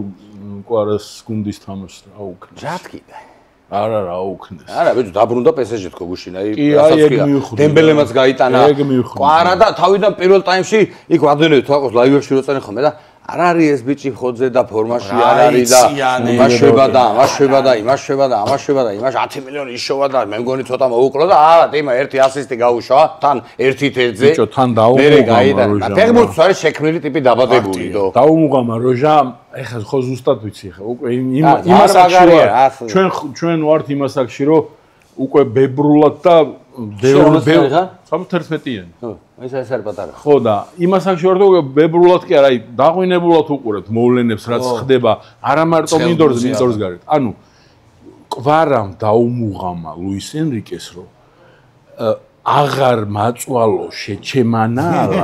C: კვარას გუნდის თამაშს აუქნეს.
B: ჯატკიდა.
C: არა რა აუქნეს.
B: არა, ბიჭო, დაბრუნდა PSG-თ ხო გუშინ, აი
C: ეგ მივხვდი.
B: დემბელემაც გაიტანა. კვარა და თავიდან პირველ ტაიმში იქ ვადენები თაყოს ლაივებში როწენი ხოლმე და არ არის ეს ბიჭი ხოძე და ფორმაში არ არის და იმას შვება და ამას შვება და იმას შვება და ამას შვება და იმას 10 მილიონი იშოვა და მე მგონი ცოტა მოუკლო და აა დიმა ერთი ასისტი გაუშვა თან ერთით ერთზე
C: ბიჭო თან დაუმუღამა
B: ფეხბურთს არის შექმნილი ტიპი დაბადებული და
C: დაუმუღამა როჟა ეხლა ხო ზუსტად ვიცი ხა უკვე იმას აქში ჩვენ ვართ იმას აქში რომ უკვე ბებრულად და 71-იანი.
B: ხო, ეს არის პატარა.
C: ხო და იმას აქ შევარდო ბებრულად კი არა, აი დაღვინებულად უყურებთ მოვლენებს რაც ხდება, არა მარტო მინდორს გარეთ. ანუ კვარამ დაუმუღამა ლუის ენრიკეს რომ აღარ მაწვალო შეჩემანალა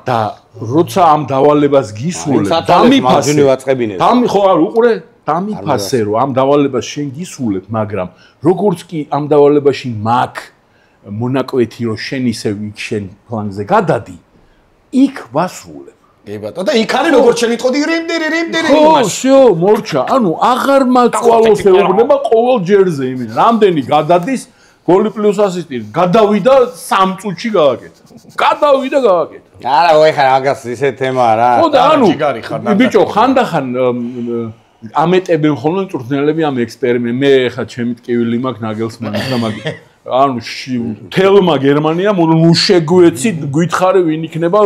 C: და როცა ამ დავალებას გისულებ
B: დამიფასე ვაწყებინებ.
C: ხო არ უყურე დამიფასე რომ ამ დავალებას შენ გისულებ, მაგრამ როგორც კი ამ დავალებაში მაგ მონაკვეთი რომ შენ ისე იქ შენ პლანზე გადადი, იქ ვასრულებ.
A: კი ბატონო და იქ არის როგორც შენ იტყოდი რიმდირი
C: ხო, всё, მორჩა. ანუ აღარ მაწვალოს ეუბნება ყოველ ჯერზე იმის. რამდენი გადადის გოლი პლუს ასისტი გადავიდა 3 წუთში გააკეთა. გადავიდა გააკეთა.
B: არა, ეხლა მაგას ისე თემაა რა.
C: ხო და ანუ ბიჭო ხანდახან ამეტებენ ხოლმე მწვრთნელები ამ ექსპერიმენტს. მე ეხლა ჩემი ტკივილი მაქვს ნაგელსმანის და მაგ ანუ თელმა გერმანია ნუ შეგვეცი გითხარი ვინ იქნება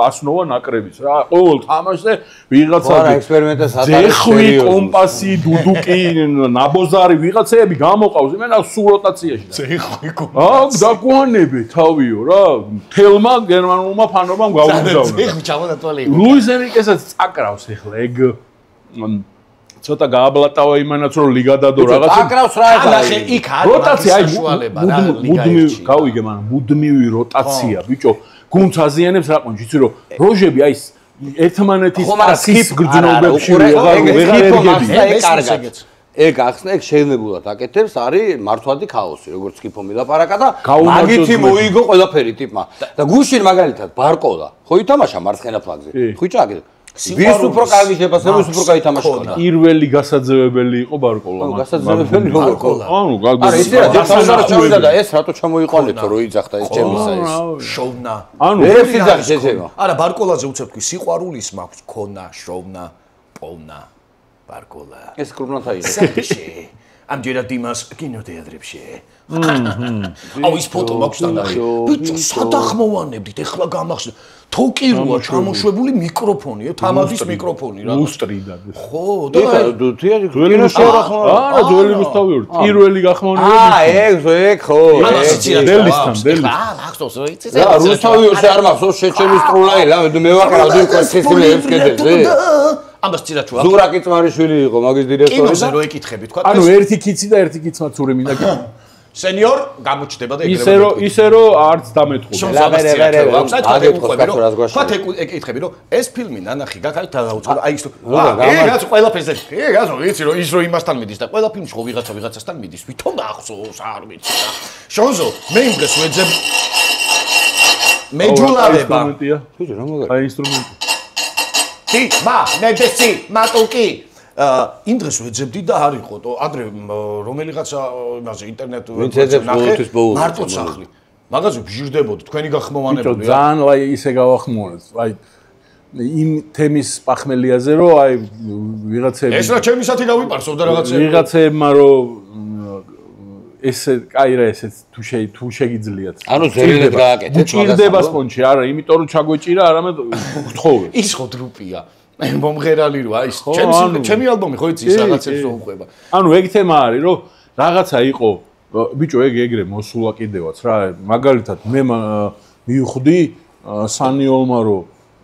C: ასნოვა ნაკრების რა ყოველ თამაშზე ვიღაცა
B: ექსპერიმენტას ატარებს
C: ძეხვი კომპასი დუდუკი ნაბოზარი ვიღაცები გამოყავს იმენა სულ როტაციაში
A: ძეხვი
C: კომპასი დაგვანებე თავიო რა თელმა გერმანულმა ფანობამ გაუგზავნა
A: ძეხვი ჩამოდათვალე
C: ლუის ენრიკესაც წაკრავს ახლა ეგ ცოტა გააბლატავა იმანაც რომ ლიგა დადო რაღაცა
B: აკრავს რა ეხლა
A: იქ არის
C: როტაცია აი მუდმივი გავიგე მაგრამ მუდმივი როტაცია ბიჭო გუნდს აზიანებს რა ყონჩი იცი რომ როჟები აი ერთმანეთის ასის გრძნობებში
B: ეგ ახსნა ეგ შეიძლება აკეთებს არის მართვადი ქაოსი როგორც კიფო მილაპარაკა და მაგითი მოიგო ყველაფერი ტიპმა და გუშინ მაგალითად ბარკოლა ხო ითამაშა მარცხენა ფლანგზე ხვიჭა აკეთე ვის უფრო კარგი შეფასება ვის უფრო კაი თამაშობდა
C: პირველი გასაძევებელი იყო ბარკოლა
B: გასაძევებელი
C: ბარკოლა ანუ
B: არა ისე რა ჯერ ჩავიდა და ეს რატო ჩამოიყვანეთო რომ იძახდა ეს ჩემისა ეს
A: შოვნა
C: ანუ
B: ეს იძახი შეეცემა
A: არა ბარკოლაზე უცებ თქვი სიყვარულის მაქვს ქონა შოვნა პოვნა ბარკოლა
B: ეს კრუბნათა იყო
A: საჭე ამჯერად იმას კინოთეატრებში აუ ის ფოტო მაქვს დანახი ბიჭო სადახმოვანებდით ეხლა გამახსენე თოკიროა ჩამოშვებული მიკროფონია თამადის მიკროფონი რა
C: ლუსტრიდან
A: ხო და
C: ძველი რუსთავი არა ძველი რუსთავი ვარ პირველი გახმოვანებები
B: ეგ ხო
C: დელისთან
A: ახსოვს იცი
B: რა რუსთავი არ მახსოვს შეჩემის სტრულაი რა მე ვაყრავდი კონსესიულებს კედელზე
A: ამას ცირაჩუა
B: ზურაკი წმარიშვილი იყო მაგის დირექტორი
A: კინოზე რო ეკითხები თქვა
C: ანუ ერთი კიცი და ერთი კიცმაც ური მინდა
A: სენიორ გამოჩდება და
C: ისე რომ არც დამეთყუდა
A: თქვა ეკითხები რომ ეს ფილმი ნანახი გაკეთე დაუწყო აი ის ეგაც ყველაფერზე ეგაც ვიცი რომ ის რო იმასთან მიდის და ყველა ფილმში ხო ვიღაცასთან მიდის ვითომ ახსოვს არ ვიცი და შონზო მე იმ დღეს ვეძებ მეჯულავება
B: ბიჭო რა მოგა
C: აი ინსტრუმენტი
A: მა ნედესი მატუკი იმ დღეს ვეძებდი და არ იყო ადრე რომელიღაცა იმაზე ინტერნეტზე ნახე მარტო სახლი მაგაზე ბჟირდებოდი თქვენი გახმოვანებული
C: ბიჭო ძალიან აი ისე გავახმოვანეთ აი იმ თემის პახმელიაზე რომ აი ვიღაცები
A: ეს რა ჩემისათი გავიპარსო და რაღაცები
C: ვიღაცებმა რომ ესე კაი რა ესე თუ შეგიძლიათ
B: ანუ ზერილად გააკეთეთ
C: მაგას ჭირდება სპონჩი არა იმიტომ რომ ჩაგვეჭირა არამედ გთხოვე
A: ის ხო დრუპია მომღერალი როა ის ჩემი ალბომი ხო იცი ის რაღაცებს რო უყვება
C: ანუ ეგ თემა არის რომ რაღაცა იყო ბიჭო ეგ ეგრე მოსულა კიდევაც რა მაგალითად მე მივხვდი სანიოლმა რომ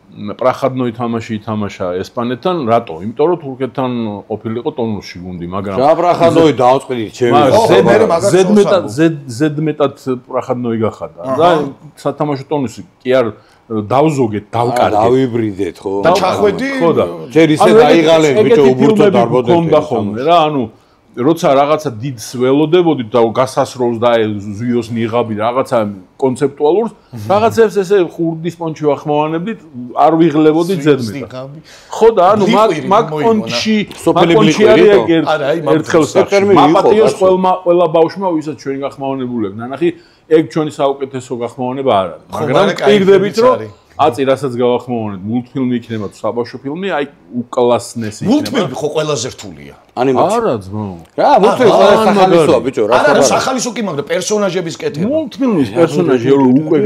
C: პრახადნოი თამაში ითამაშა ესპანეთთან რატო იმიტომ რომ თურქეთთან ყოფილიყო ტონუსში გუნდი მაგრამ
B: რა პრახადნოი დაუწყდი ჩემი
C: ზედმეტად პრახადნოი გახადა და სათამაშო ტონუსი კი არ დავზოგეთ დავკარგეთ
B: დავიბრიდეთ ხო
A: და ჩახვედი
C: ხო და
B: ჯერ ისე დაიღალენ ბიჭო უბურთო დარბოდეთ
C: ხონდა ხოლმე რა ანუ როცა რაღაცა დიდს ველოდებოდით და გასასროლს და ზვიოს ნიღაბი რაღაცა კონცეპტუალურს რაღაცებს ესე ხურდის პონჩი ვახმოვანებდით არ ვიღლებოდით ზედმეტად ხო და ანუ მაგ პონჩი არის ერთხელ მაპატიოს ყველა ბავშვმა ვისაც ჩვენი გახმოვანებულები ნანახი ეგ ჩვენი საუკეთესო გახმოვანება არ არის მაგრამ პირდებით რომ აწი რასაც გავახმოვანეთ, მულტფილმი იქნება თუ საბავშვო ფილმი, აი უკლასნესი იქნება.
A: მულტფილმი ხო ყველაზე რთულია.
B: ანიმაცია.
C: არა ძმო.
B: რა, მულტფილმი ყველა სახალისოა ბიჭო, რა
A: არა, სახალისო კი, მაგრამ პერსონაჟების კეთება.
C: მულტფილმის პერსონაჟი უკვე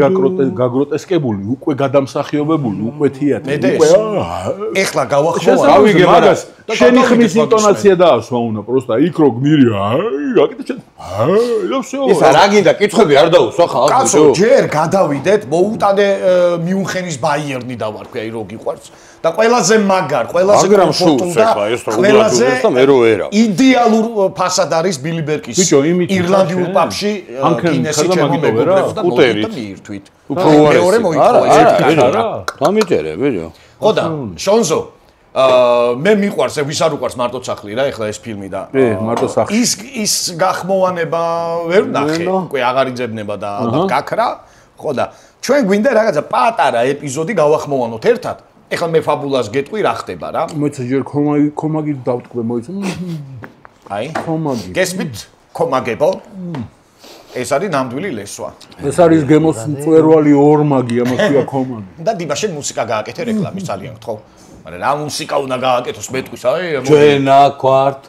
C: გაგროტესკებული, უკვე გადამსახიობებული, უკვე თეატრი, უკვე
A: ეხლა გავახმოვანე.
C: გავიგე მაგას. შენი ხმის ინტონაცია დაასვა უნდა, პროსტა იქ რო გმირი, აკეთე შენ. და всё.
B: ისა რა გინდა, კითხვები არ დაუსვა ხალხს.
A: კაცო, ჯერ გადავიდეთ, მოუტანე მიუნხენის ბაიერნი დავარქვი, აი რო გიყვარს. და ყველაზე მაგარ, ყველაზე კომფორტული და ყველაზე იდეალურ ფასად არის ბილი ბერკის ირლანდიურ პაბში კინესი ჩემი მეგობრებს და მიირთვით.
B: უფრო მეორე მოიწვა რა. გამიწერე, ბიჭო.
A: ხო და შონზო მე მიყვარს, ვის არ უყვარს მარტო სახლი რა, ეხლა ეს ფილმი და
C: მარტო სახლი.
A: ის გახმოვანება ვერ ნახე, უკვე აღარ იძებნება და ალბათ გაქრა. ხო და ჩვენ გვინდა რაღაცა პატარა ეპიზოდი გავახმოვანოთ ერთად. ეხლა მე ფაბულას გეტყვი რა ხდება რა.
C: მოიცა ჯერ კომაგი დავტყვე მოიცა.
A: აი,
C: კომაგი.
A: გესმით? კომაგებო? ეს არის ნამდვილი ლესვა.
C: ეს არის გემოს მწვერვალი ორმაგი, ამას ქვია კომაგი.
A: და დილა შენ მუსიკა გააკეთე რეკლამის ძალიან გთხოვ. მაგრამ რა მუსიკა უნდა გააკეთოს მეტყვის, აი?
B: ჩვენა ქვარტ.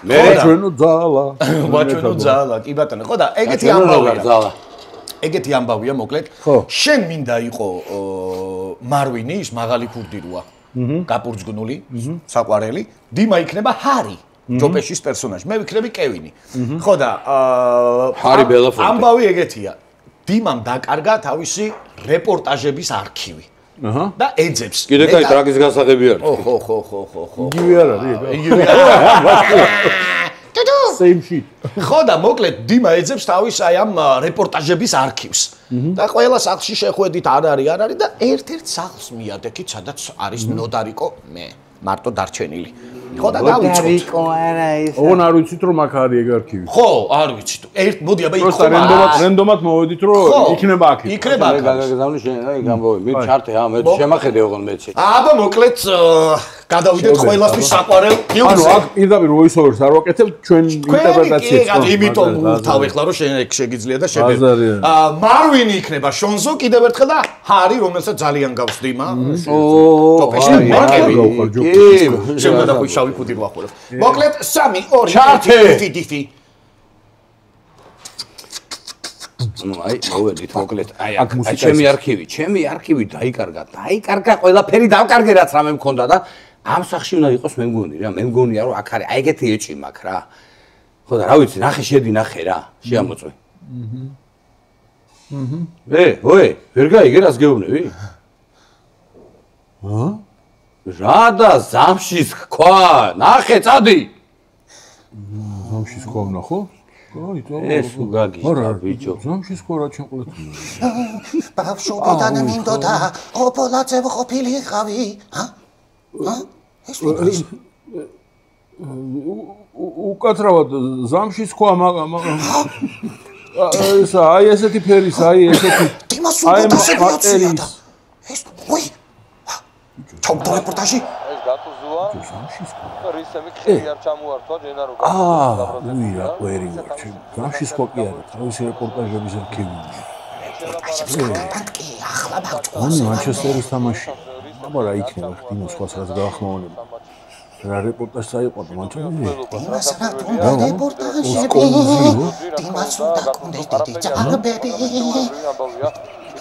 B: მე
C: ჩვენო ძალა.
A: ჩვენო ძალა, კი ბატონო. ხო და ეგეთი ამბავია. ეგეთი ამბავია მოკლედ. შენ მინდა იყო მარვინი ის მაღალი ქურდიროა. გაპურძგნული, საყვარელი. დიმა იქნება ჰარი. ჯოპეშის პერსონაჟი. მე ვიქნები კევინი. ხო და
B: ჰარი ბელაფონტე.
A: ამბავი ეგეთია. დიმამ დაკარგა თავისი რეპორტაჟების არქივი. და ეძებს.
B: კიდე კაი ტრაგის გასაღები არის.
A: ხო.
C: იგივე არ არის.
A: იგივე არა.
C: same shit.
A: ხო და მოკლედ დიმა ეძებს თავის აი ამ რეპორტაჟების არქივს. და ყველა სახლში შეხვედით არ არის და ერთ-ერთ სახლს მიადექით, სადაც არის ნოდარიკო მე, მარტო დარჩენილი. ხო და დავიწყოთ.
B: ნოდარიკო არა ის.
C: ოღონ არ ვიცით რომ აქ არის ეგ არქივი.
A: ხო, არ ვიცით. ერთ მოდი აბა იქ
C: ხო. რენდომად მოვედით რომ იქნება აქ.
A: იქნება აქ.
B: გაგზავნე შენ აი გამბოვი. მე ჩარტე მე შემახედე ოღონ მეცი.
A: აბა მოკლედ გადავიდეთ ყველასთვის საყვარელ ფილმზე.
C: ანუ აქ პირდაპირ voice-overs არ ვაკეთებ ჩვენ ინტერპრეტაციებს.
A: იმიტომ თავ ეხლა რომ შენ შეგიძლია და შეგე. მარვინი იქნება შონზო კიდევ ერთხელ და ჰარი რომელსაც ძალიან გავს დიმა. შემოდა ხო შავი ფუდი ვახურებ. მოკლედ 3 2 1 დიფი.
B: აი, მოვედით მოკლედ. აი, ჩემი არქივი დაიკარგა ყველაფერი დავკარგე რაც რამე მქონდა და ამ სახში უნდა იყოს მე მგონი რა, მე მგონია რომ აქ არის, აი ეგეთი ეჭი მაქვს რა. ხო და რა ვიცი, ნახე შედი ნახე რა, შეამოწვე. ვერ გაიგე რას გეუბნები? რა და ზამშის ქვა, ნახე წადი.
C: ზამშის ქვა ვნახო?
B: ეს უგაგიშდა ბიჭო.
C: ზამშის ქვა რა ჩემყლეთ.
A: ბავშვობიდან მინდოდა ოპოლაცე ვყოფილიყავი,
C: უკაცრავად ზამშის ქვა ესა აი ესეთი ფერის აი ესეთი
A: აი მასტერი ეს ой ჩავდა რეპორტაჟი
E: ეს გატუზუა რისემი ხელი არ ჩამოართვა ჯენარო
C: უი რა ყვერი ვარ ჩემ ზამშის ქვა კი არა თავისი რეპორტაჟების არქივი
A: ახლა
C: ბავშვი მანჩესტერის თამაში აბა რა იქნება ხდინოს სხვას რაც გაახმოვანება რა რეპორტაჟს აიყვანო მანჩესტერი
A: რეპორტაჟები დიმას უნდა კონდეს დიდი ძაღლები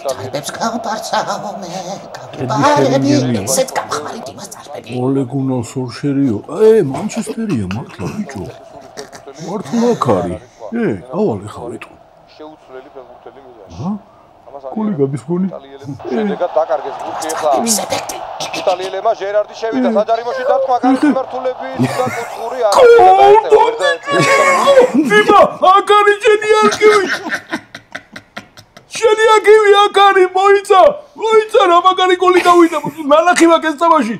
A: ტაიბებს გამპარცავ მე გამპარები ესეც გამხმარი დიმას წარბები
C: ოლეგუნალ სორშერიო მანჩესტერია მართლა ბიჭო მართლა ქარი ავალე ხარ ეტყო
E: შეუცვლელი ფეხბურთელი მიზანი
C: კოლეგა ბისგონი
E: შედეგად დაკარგეს გუნდი ახლა იტალიელებმა ჟერარდი შევიდა საჯარიმოში დარტყმა კარგი მართულები და კუთხური არ
C: დიმა აკარი შენი არქივი აკარი მოიცა რა მაგარი გოლი გავიდა ნალახი მაქვს ეს თამაში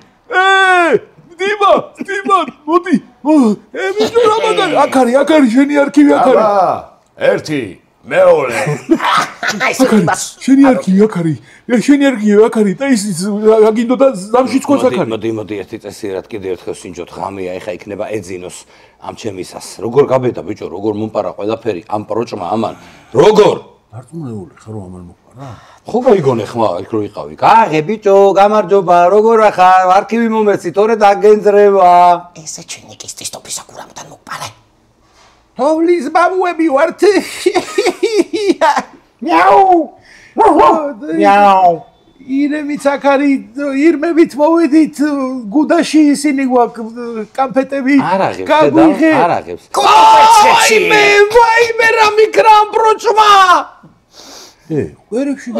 C: დიმა მოდი ბიჭო რა მაგარი აკარი შენი არქივი აკარი
A: ერთი მეორე
C: შენი არქივი აკარი და ის აგინდოდა ზამში თქოს აკარი
B: მოდი ერთი წესიერად კიდევ ერთხელ სინჯოთ ღამეა ეხა იქნება ეძინოს ამ ჩემისას როგორ გაბედა ბიჭო როგორ მომპარა ყველაფერი ამ პროჭმა ამან როგორ
C: დარწმუნებული ხარ რომ ამან მომპარა
B: ხო გაიგონე ხმა იქ რო იყავი. კახე ბიჭო, გამარჯობა, როგორ ახარ? არქივი მომეცი, თორე დაგენძრება.
A: ესე ჩინიკისტის ტოფისაკურამთან მოგპარე.
C: თოვლის ბაბუები ვართ.
B: მიაუ. მიაუ.
C: ირემიც აქ არის, ირმებით მოვედით გუდაში ისინი გვაქვს კამფეტები.
B: არ აღებს. ვაიმე რა მიკრამ ბროჭმა.
C: ყვერებში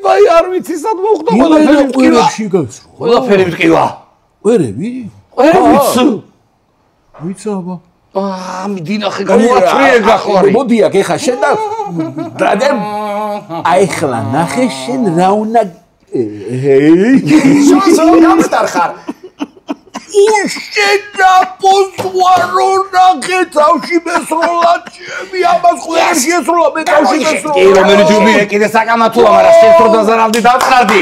B: ვაი, არ ვიცი სად მოხდა ყველაფერი მტკივა. ყველაფერი მტკივა.
C: ყვერები? ვიცი აბა.
B: მიდი ნახე გამოაცრიე გახوارი.
C: მოდი აქ ეხა შენ და აი ხლა ნახე შენ რა უნდა
A: შენ გამსტარხარ.
C: უშენა პოსვარო ნახე თავში მესროლა ჩემი ამას ყველაში ესროლა მე თავში მესროლა.
B: კი რომელი ჯუბია კიდე საკამათოა, მაგრამ შენ თორ დაზარავდი დავწყარდი.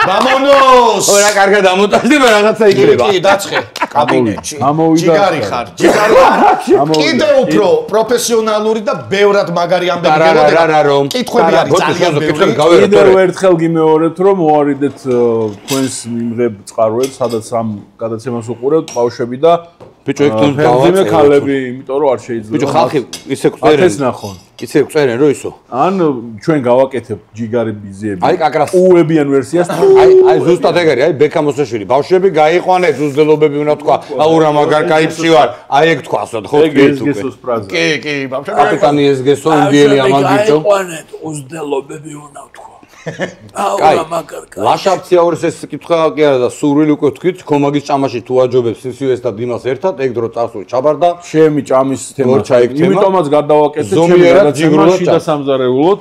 A: Vamonos!
B: ora კარგად ამოტაჟდი მე რაღაცა იქნება.
A: კი დაცხე კაბინეტში.
C: ამოვიდა.
A: ჯიგარი ხარ. კიდე უფრო პროფესიონალური და ბევრად მაგარი ამბები გელოდება.
B: რა რომ
A: კითხვები არის ძალიან ბევრი.
C: კიდევ ერთხელ გიმეორებთ რომ მოარიდეთ თქვენს მიმღებ წყაროებს, სადაც ამ გადაცემას უყურებთ ბავშვები და
B: ბიჭო ეგ თუ
C: დავაწყე ქალები, იმიტომ რომ არ შეიძლება.
B: ბიჭო ხალხი ისე ყვერენ.
C: ათეს ნახონ.
B: ისე ყვერენ რო ისო.
C: ან ჩვენ გავაკეთებ ჯიგარი ბიზიები.
B: აი კაკრას
C: უებიან ვერსიას.
B: აი ზუსტად ეგ არის, აი ბეკამოსაშვილი. ბავშვები გაიყვანეთ უზრდელობები უნდა თქვა. აურა მაგარ кайფში ვარ. აი ეგ თქვა ასოთ ხო თქვი თუ.
C: გესოს ფრაზა.
A: კი, ბავშვები.
B: კაპიტანი ეს გესო ინდიელი ამან ბიჭო.
C: გაიყვანეთ უზრდელობები უნდა თქვა.
B: კაი, ლაშაპციაურის ეს კითხვა კი არა და სურვილი უკვე თქვით, ქომაგის ჭამაში თუ აჯობებს სისივეს და დინას ერთად, ეგ დრო წარსული ჩაბარდა.
C: ჩემი ჭამის თემა
B: ჩაიქცემა.
C: იმიტომაც გადავაკეთე ჩემი გადაცემა შიდა სამზარეულოდ,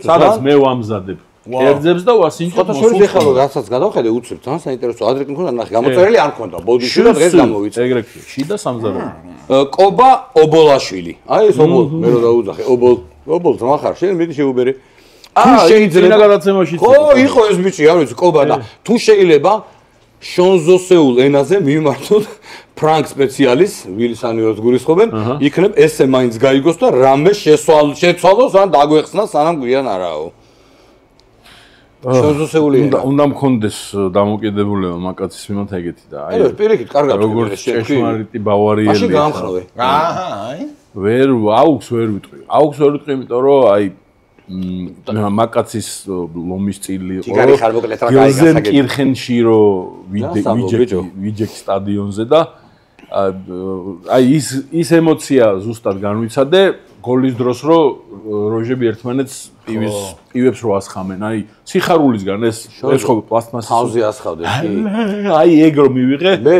C: სადაც მე ვამზადებ. კერძებს და ვასინჯებ
B: ხოთა შორის ეხლა რასაც გადავხედე უცებ თან საინტერესო ადრე მქონდა ნახე გამოწერილი არ მქონდა ბოდიში და დღეს გამოვიწე
C: ეგრეთ შიდა სამზარეულო
B: კობა ობოლაშვილი აი ეს ობოლ მე რო დაუძახე ობოლ ზმახარ შენ მიდი შეუბერი თუ შეიძლება
C: გადაცემაში
B: ხო იყო ეს ბიჭი არ ვიცი კობა და თუ შეიძლება შონზოსეულ ენაზე მიმართოთ ფრანგ სპეციალისტს ვილისანიოს გულისხმობენ იქნებ ესე მაინც გაიგოს და რამე შეცვალოს ან დაგვეხსნა სანამ გვიან არაო შონზოსეული
C: უნდა მქონდეს დამოკიდებულება მაკაცის მიმართ ეგეთი და
B: აი პირიქით კარგად
C: როგორც ჭეშმარიტი ბავარიელი
B: მაშინ გამხროვე
A: აი
C: ვერ აუქს ვერ ვიტყვი იმიტომ რომ აი მაკაცის ლომის წილი
B: ჯიგარი ხარ მოკლედ რა კაი გასაგები
C: კირხენში რო ვიჯექ სტადიონზე და აი ის ემოცია ზუსტად განვიცადე გოლის დროს რო როჟები ერთმანეთს პივებს რო ასხამენ აი სიხარულისგან ეს ხო პლასტმასის
B: თავზე ასხავდეს კი
C: აი ეგ რო მივიღე
B: მე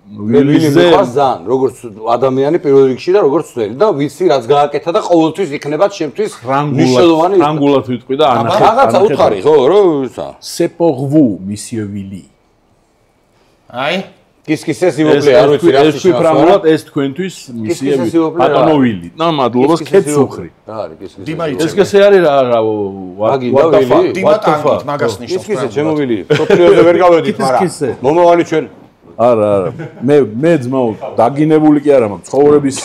B: მიყვარს ძალიან როგორც ადამიანი პირველ რიგში და როგორც წვერი და ვიცი რაც გააკეთა და ყოველთვის იქნება ჩემთვის მნიშვნელოვანი
C: ფრანგულად ვიტყვი და ანახე
B: რაღაცა უთხარი ხო რო
C: c'est pour vous monsieur Willy
A: აი
B: კისკის ეს იბოკლე არ ვიცი რა
C: ეს ფრანგულად ეს თქვენთვის მისიები ბატონო Willy და მადლობას ქეცუხრი
B: არის კისკის
C: ეს კესე არის რა
A: დიმატანით მაგას ნიშნავს
B: კისკის ჩემო Willy სოფლიოზე ვერ გავედით მაგრამ მომავალი ჩვენ
C: არა მე ძმაო დაგინებული კი არა მაქვს ცხოვრების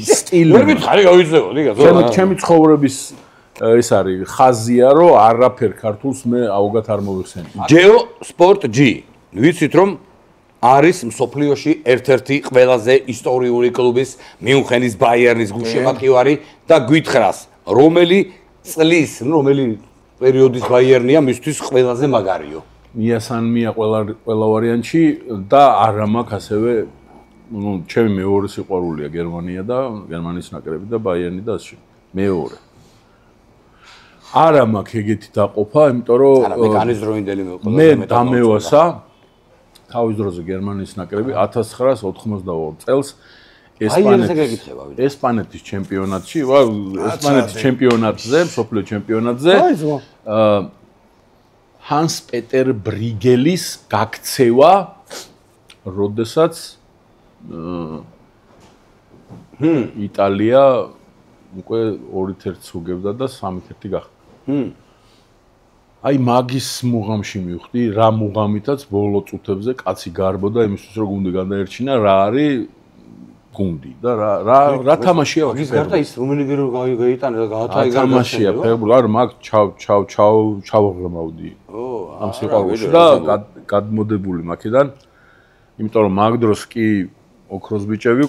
C: სტილი
B: ვერ ვითხარი გავიძებო დგა
C: ჩემი ცხოვრების ეს არის ხაზია რომ არაფერ ქართულს მე აუგად არ მოვიხსენებ
B: ჯეო სპორტ ჯი ვიცით რომ არის მსოფლიოში ერთ-ერთი ყველაზე ისტორიული კლუბის მიუნხენის ბაიერნის გულშემატკივარი და გვითხრას რომელი წლის რომელი პერიოდის ბაიერნია მისთვის ყველაზე მაგარიო
C: მიასანმია ყველა ვარიანტში და არა მაქვს ასევე ჩემი მეორე სიყვარულია გერმანია და გერმანიის ნაკრები და ბაიერნი და ასე მეორე არა მაქვს ეგეთი დაყოფა იმიტომ რომ
B: არა მე განიზროინდელი
C: მე დამევასა თავის დროზე გერმანიის ნაკრები 1992 წელს ესპანეთის ჩემპიონატში ესპანეთის ჩემპიონატზე მსოფლიო ჩემპიონატზე ჰანს პეტერ ბრიგელის გაქცევა, როდესაც იტალია უკვე 2-1 უგებდა და 3-1 გახდა. აი მაგის მუღამში მივხვდი, რა მუღამითაც ბოლო წუთებზე კაცი გარბოდა იმისთვის რომ გუნდი გადაერჩინა, რა არის გუნდი და რა თამაშია
B: ის გარდა ის რომელი გერო გაიტანა და გაათაიგა
C: თამაშია ფეხბურთი არ მაგ ჩავღრმავდი ამ სიყვარულში და გადმოდებული მაქედან იმიტომ რომ მაგ დროს კი ოქროს ბიჭები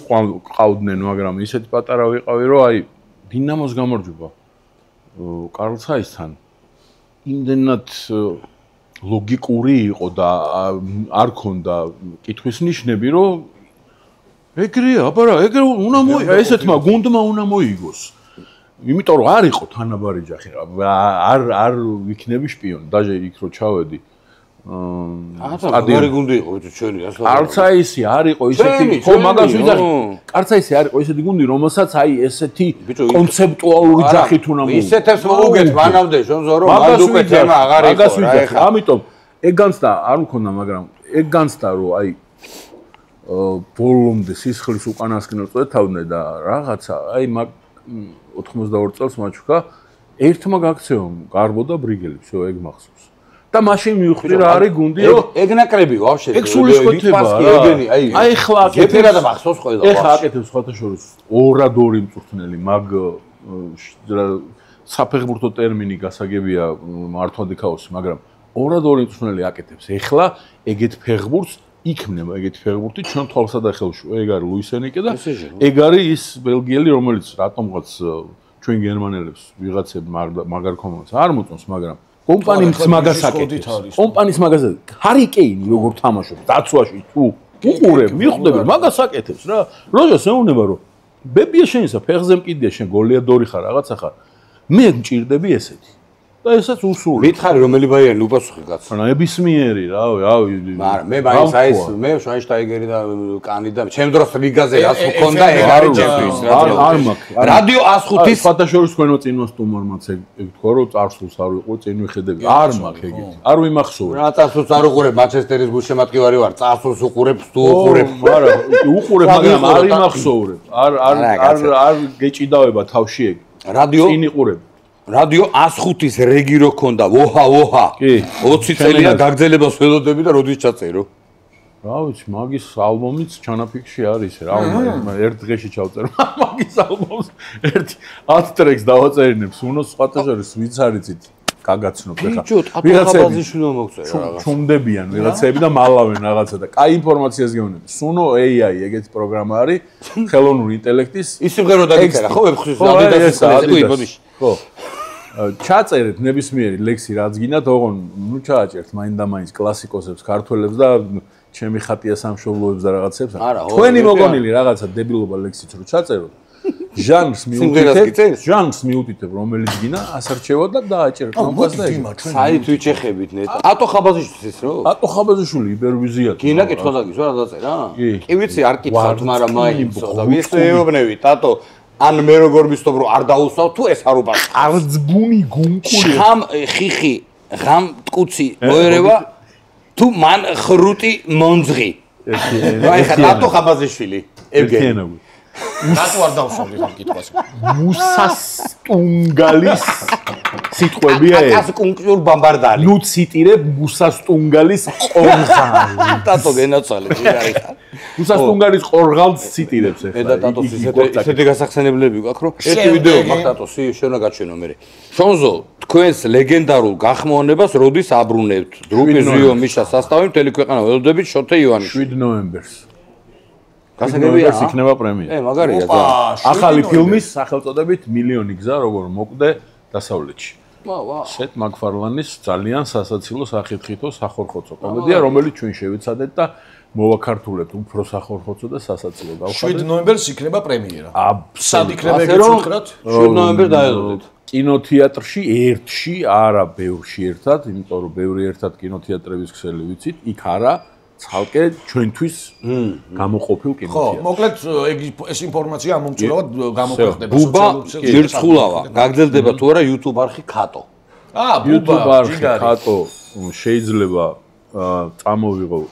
C: ყავდნენ მაგრამ ისეთი პატარა ვიყავი რომ აი დინამოს გამარჯვება კარლსაისთან იმდენად ლოგიკური იყო და არ ქონდა კითხვის ნიშნები რომ ეგრეა, აბარა, ეგრე უნდა ესეთმა გუნდმა უნდა მოიგოს. იმიტომ რომ არ იყო თანაბარი ჯახი, არ ვიქნები შპიონი, დაჟე იქ რო ჩავედი.
B: სტადიონი გუნდი იყო ჩვენი ასლა.
C: კარცაისი არ იყო ისეთი, ხო მაგას ვიძახი. კარცაისი არ იყო ისეთი გუნდი, რომელსაც აი ესეთი კონცეპტუალური ჯახით უნდა მოიგოს.
B: ისეთებს მოუგეთ მანამდე შონზო რომ მანდ უკვე თემა აღარ იყო რა ეხლა.
C: ამიტომ ეგ განცდა არ მქონდა, მაგრამ ეგ განცდა რომ აი ბოლომდე სისხლის უკანასკნელ წვეთავდნენ და რაღაცა აი მაგ 82 წელს მაჩვქა ერთმა გაქცევამ გარბოდა ბრიგელი, всё ეგ მახსოვს. და მაშინ მივხვდი რა არის გუნდი, რომ
B: ეგ ნაკრები ვაფშე.
C: ეგ სულისკვეთება რა. აი ხლა
B: გეფერა და მახსოვს ყველა.
C: ეხლა აკეთებს სხვათა შორის 2-2 მწვრთნელი მაგ საფეხბურთო ტერმინი გასაგებია მართვადი ქაოსი, მაგრამ 2-2 მწვრთნელი აკეთებს. ეხლა ეგეთ ფეხბურთს იქნება ეგეთ ფეხბურთი ჩვენ თვალსა და ხელში. ეგ არის ლუის ენიკე და ეგ არის ის ბელგიელი, რომელიც რატომღაც ჩვენ გერმანელებს ვიღაცები მაგარ კომანდას არ მოწონს, მაგრამ კომპანიის მაგას აკეთებს. კომპანიის მაგაზე ჰარი კეინი როგორ თამაშობს დაცვაში თუ უყურებ, მიხვდები მაგას აკეთებს რა. როჟას ეუბნება რომ ბებია შენისა ფეხზე მკიდია შენ გოლიადორი ხარ რაღაცა ხარ. მე მჭირდები ესეთი. და ესაც უსული.
B: მითხარი რომელი ბაიერი უპასუხი კაცო.
C: ნებისმიერი რავი.
B: მაგრამ მე მაინც აის მე შვაინშტაიგერი და კანი და ჩემ დროს ლიგაზე რას მქონდა ეგ არის ჩემთვის.
C: არ მაქვს.
B: რადიო 105-ის
C: ფათაშორის თქვენო წინვა სტუმარმაც ეგ თქვა რომ წარსულს არ ვიყო წინ ვიხედები. არ მაქვს ეგეთი. არ ვიმახსოვრე.
B: რა წარსულს არ უყურებ მანჩესტერის გულშემატკივარი ვარ. წარსულს უყურებ, თუ უყურებ.
C: არა, უყურებ, მაგრამ არ ვიმახსოვრებ. არ გეჭიდავება თავში ეგ.
B: რადიო
C: წინ იყურებ.
B: რადიო 105-ის რეგირო ქონდა. ვოჰა. კი. 20 წელია გაგრძელებას ველოდები და როდის ჩაწერო?
C: რა ვიცი, მაგის ალბომიც ჩანაფიქში არის რა. ერთ დღეში ჩავწერო მაგის ალბომს. 10 ტრეკს დავაწერინებს. უნოს სხვათა შორის ვიც არიცით გაგაცნობ ხა.
B: ვიღაცები მოგწერა
C: რაღაც. ჩუმდებიან ვიღაცები და მალავენ რაღაცა და კაი ინფორმაციას გეუბნები. სუნო AI ეგეთი პროგრამა არის ხელოვნური ინტელექტის.
B: ის სიმღერა დაგიწერა ხო ვებხვის ადიდასის ბოდიში. ხო.
C: ჩაწერეთ ნებისმიერი ლექსი რაც გინდათ, ოღონ ნუ ჩააჭერთ მაინდა-მაინც კლასიკოსებს, ქართველებს და ჩემი ხატია სამშობლოებს და რაღაცებს. თქვენი მოგონილი რაღაცა დებილობა ლექსიც რო ჩაწეროთ. ჟანრს მიუთითებ, რომელიც გინდა, ასარჩევოთ და დააჭერეთ მომყავს და ეგ.
B: საით ვიჩეხებით ნეტა. ატო ხაბაზიშვილის რო?
C: ატო ხაბაზიშვილი იბერვიზია.
B: გინდა კითხვა დაგის რა დაწერა? კი ვიცი არ კითხავთ, მაგრამ მაინც და ვის ეუბნევით ატო ან მე როგორ ვისწობ რომ არ დაუსვავ თუ ეს არ უპარ.
C: არძგუნი გუნკული.
B: ხამ ხიხი, ღამ ტკუცი მოერევა თუ მან ხრუტი მონძღი. აი ხა ატო ხაბაზიშვილი.
C: ევგენი.
A: რატო არ დავსვავდი ამ კითხვას?
C: მუსასტუნგალის სიტყვებია ეს.
B: აკას კუნკიურ ბამბარდალი.
C: ნუ ციტირებ მუსასტუნგალის ყორღალს.
B: ტატო გენაცვალე ძირარი.
C: მუსასტუნგალის ყორღალს ციტირებს ეხლა.
B: და ტატოს ისეთი გასახსენებლები გვაქვს რომ ერთი ვიდეო მაქვს ტატოსი შევნა გაჩვენო მე. შონზო თქვენს ლეგენდარულ გახმოვანებას როდის აბრუნებთ? დრუპი ზიო მიშა სასტავი მთელი ქვეყანა ველოდებით შოთე ივანიშვილი.
C: 7 ნოემბერს.
B: გასაგებია
C: იქნება პრემიერა.
B: მაგარია და
C: ახალი ფილმის სახელწოდებით მილიონი გზა როგორ მოკვდე დასავლეთში.
B: ვა.
C: სეთ მაკფარლანის ძალიან სასაცილო სახითხითო სახორხოცო კომედია, რომელიც ჩვენ შევიცადეთ და მოვაქართულეთ უფრო სახორხოცო და სასაცილო გავხადეთ.
A: 7 ნოემბერს იქნება პრემიერა.
C: სად
A: იქნება ეგეც ვთხრათ?
B: 7 ნოემბერს დაელოდეთ.
C: კინოთეატრში ერთში, არა ბევრში ერთად, იმიტომ რომ ბევრი ერთად კინოთეატრების ქსელი ვიცით, იქ არა ცალკე ჩვენთვის გამოყოფილ კინოთეატრში.
A: ხო, მოკლედ ეს ინფორმაცია ამომწურავად გამოქვეყნდება
B: ბუბა ჯირცხულავა. გაგრძელდება თუ არა YouTube არხი ქატო.
C: YouTube არხი ქატო შეიძლება წამოვიღო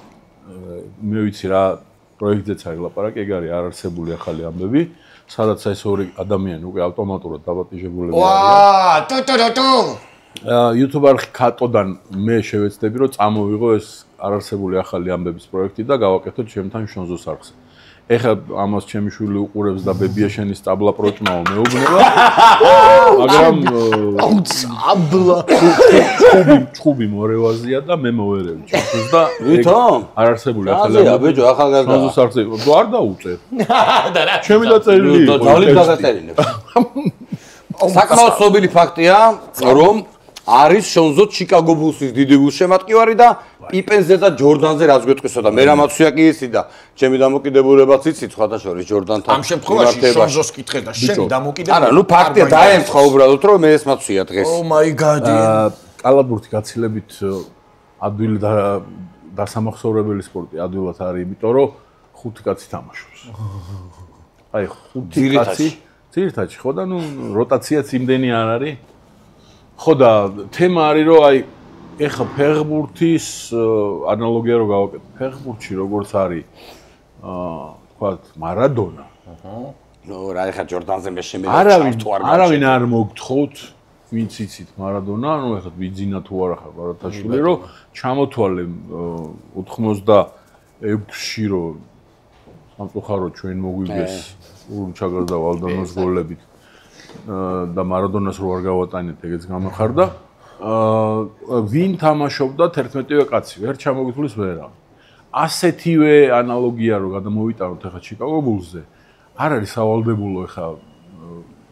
C: მე ვიცი რა პროექტზეც არის ლაპარაკი, ეგ არის არარსებული ახალი ამბები, სადაც ეს ორი ადამიანი უკვე ავტომატურად დაბატიჟებულები არიან.
A: ტუ.
C: YouTube-არ ქატოდან მე შევეცდები რომ წამოვიღო ეს არარსებული ახალი ამბების პროექტი და გავაკეთოთ ჩემთან შონზოს არხზე. ეხლა ამას ჩემი შვილი უყურებს და ბებიაშენის ტაბლა პროჭმაო მეუბნება. მაგრამ
A: აბლა
C: ჩხუბი მორევაზია და მე მოვერევი ჩემს და
B: ვითომ?
C: არარსებული ახალი
B: ამბები. ბეჯო ახალგაზრდა.
C: შონზოს არხზე არ დაუწერ. ჩემი დაწერილი იყო.
B: დავით გადაწერილებს. საკმაოდ ცნობილი ფაქტია, რომ არის შონზო ჩიკაგო ბულსის დიდი გულშემატკივარი და პიპენზე და ჯორდანზე რაც გვეტყვისო და მე რამაცვია კი ისი და ჩემი დამოკიდებულებაც იცით სხვათა შორის ჯორდანთან.
A: ამ შემთხვევაში შონზოს კითხე და შენი დამოკიდებულება.
B: არა, ნუ ფაქტია დაემთხვა უბრალოდ რომ მე ეს მაცვია დღეს.
A: Oh my god.
C: კალათბურთი გაცილებით ადვილი დასამახსოვრებელი სპორტი ადვილად არის, იმიტომ რომ ხუთი კაცი თამაშობს. აი ხუთი კაცი ძირითადში ხო და ნუ როტაციაც იმდენი არ არის. ხო და თემა არის რომ აი ეხა ფეხბურთის ანალოგია რო გავაკეთე ფეხბურთში როგორც არის თქვათ მარადონა
B: ნუ რა ეხა ჯორდანზე მე შემედა
C: არავინ არ მოგთხოვთ ვინც იცით მარადონა ანუ ეხა ვიძინა თუ არა ხარ ბარათაშვილი რომ ჩამოთვალე 86-ში რომ სამწუხაროდ ჩვენ მოგვიგეს ურჩაგას და ვალდანოს გოლებით და მარადონას რო არ გავატანეთ ეგეც გამახარდა ვინ თამაშობდა 11-ვე კაცი ვერ ჩამოგითვლის ვერა ასეთივე ანალოგია რო გადამოვიტანოთ ახლა ჩიკაგო ბულსზე არ არის სავალდებულო ახლა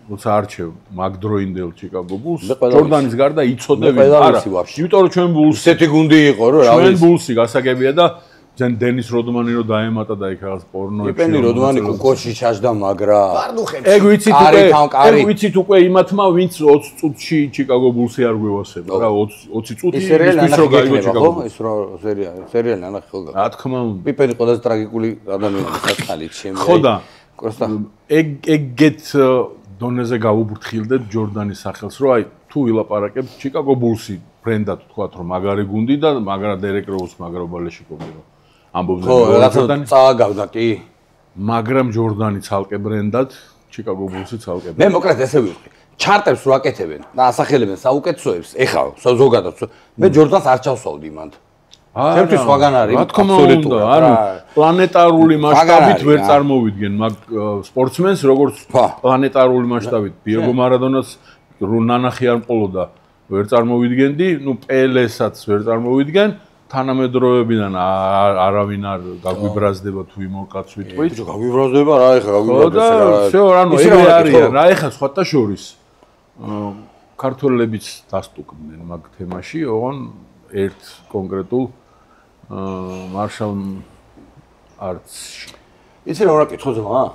C: როცა არჩევ მაგდროინდელ ჩიკაგო ბულს ჯორდანის გარდა იცოდები არა იმიტომ რომ ჩვენ ბულს
B: ესეთი გუნდი იყო რომ რა
C: ჩვენ ბულსი გასაგებია და ძენ დენის როდმანი რო დაემატა და იქ რაღაც პორნოებში
B: იპენი როდმანი კუკოში ჩაჯდა მაგრა
C: ეგ ვიცით უკვე იმათმა ვინც 20 წუთში ჩიკაგო ბულსი არ გვევასება რა 20 წუთი ის რო გაიგო ჩიკაგო
B: ის რო სერიალი ნახე ხო
C: რა თქმა უნდა
B: პიპენი ყველაზე ტრაგიკული ადამიანია საწყალით ჩემი
C: ხო და ეგეთ დონეზე გავუბრთხილდეთ ჯორდანის სახელს რომ აი თუ ვილაპარაკებ ჩიკაგო ბულსი ბრენდად თქვათ რომ მაგარი გუნდი და მაგრა დერეკ როუზ მაგრა ბალეშიკოვი რომ ამბობდნენ
B: ხო რაღაცა წააგავდა კი
C: მაგრამ ჯორდანი ცალკე ბრენდად ჩიკაგო ბულსი ცალკე
B: მე მოკლედ ესე ვიყრი ჩარტებს რო აკეთებენ და ასახელებენ საუკეთესოებს ეხლა ზოგადად მე ჯორდანს არ ჩავსვავდი მანდ ჩემთვის სხვაგან არის
C: რა თქმა უნდა ანუ პლანეტარული მასშტაბით ვერ წარმოვიდგენ მაგ სპორტსმენს როგორც პლანეტარული მასშტაბით დიეგო მარადონას ნანახი არ მყოლოდა ვერ წარმოვიდგენდი ნუ პელესაც ვერ წარმოვიდგენ თანამედროვეებიდან არავინ არ გაგვიბრაზდება თუ იმო კაც ვიტყვით
B: ბიჭო გაგვიბრაზდება რა ეხლა გაგვიბრაზდება
C: და всё ანუ ეგრე არიან რა ეხლა სხვათა შორის ქართველებიც დასტუკდნენ მაგ თემაში ოღონ ერთ კონკრეტულ მარშალ არცში
B: იცი რა ვაკითხო ზმა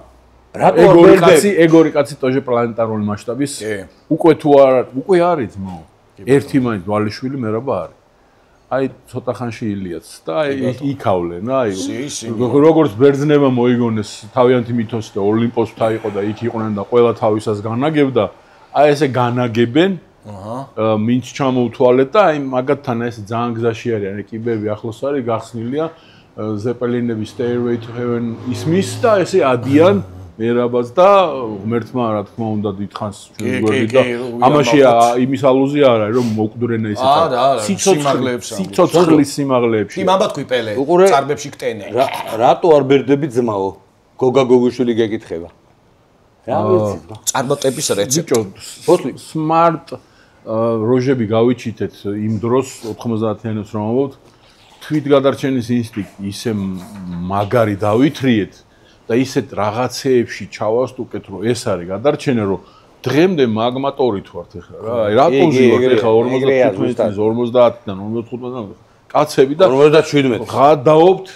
C: ეგორი კაცი ტოჟე პლანეტარული მასშტაბის უკვე თუ არ უკვე არის ძმო ერთი მაინც ვალიშვილი მერაბა არის აი ცოტა ხანში ილიაც და იქავლენ აი როგორც ბერძნებმა მოიგონეს თავიანთი მითოსი და ოლიმპოსთა იყო და იქ იყვნენ და ყველა თავისას განაგებდა აი ესე განაგებენ მინც ჩამოუთვალეთ და აი მაგათთან ეს ძალიან გზაში არის აი კიბები ახლოს არის გახსნილია ზეპელინები Stairway to Heaven ისმის და ესე ადიან მერაბას და ღმერთმა რა თქმა უნდა დიდხანს ჩვენ გვერდი და ამაში იმის ალუზია არ არის რომ მოკვდრენა ისე სიცოცხლის სიმაღლეებში
A: იმ ამბად ქვიპელე წარბებში კტენე
B: რატო არ ბერდები ძმაო გოგა გოგუშვილი გეკითხება რა ვიცი
A: წარმოტების რეცეპტი
C: smart როჟები გავიჩითეთ იმ დროს 90-იანებს რომ ამბობთ თვითგადარჩენის ინსტინქტი ისე მაგარი დავითრიეთ და ისეთ რაღაცეებში ჩავასტუკეთ რომ ეს არის გადარჩენა რომ დღემდე მაგმატორით ვართ ეხლა რა აი რატო ვიყავ ეხლა 50-დან 55-დან კაცები და
B: 57
C: გადაობთ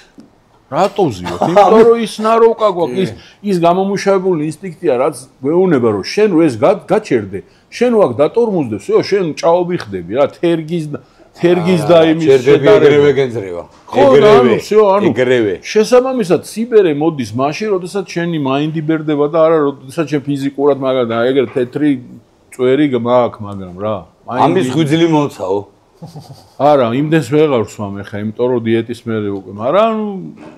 C: რატო ვზიოთ იმიტომ რომ ის ნაროკა გვაქვს ის გამომუშავებული ინსტინქტია რაც გვეუბნება რომ შენ ეს გაჩერდე შენ ვაკ დატორმუზდე всё შენ ჭაობი ხდები რა თერგის და იმის
B: ეგრევე გენძრევა
C: ეგრევე შესაბამისად სიბერე მოდის მაშინ როდესაც შენი მაინდი ბერდება და არა როდესაც შენ ფიზიკურად მაგარ და ეგრე თეთრი წვერი მაქვს მაგრამ რა
B: ამის ღვიძლი მომცაო
C: არა, იმდენს ვეღარ ვსვამ ეხა, იმიტომ რომ დიეტის მერე უკვე, მაგრამ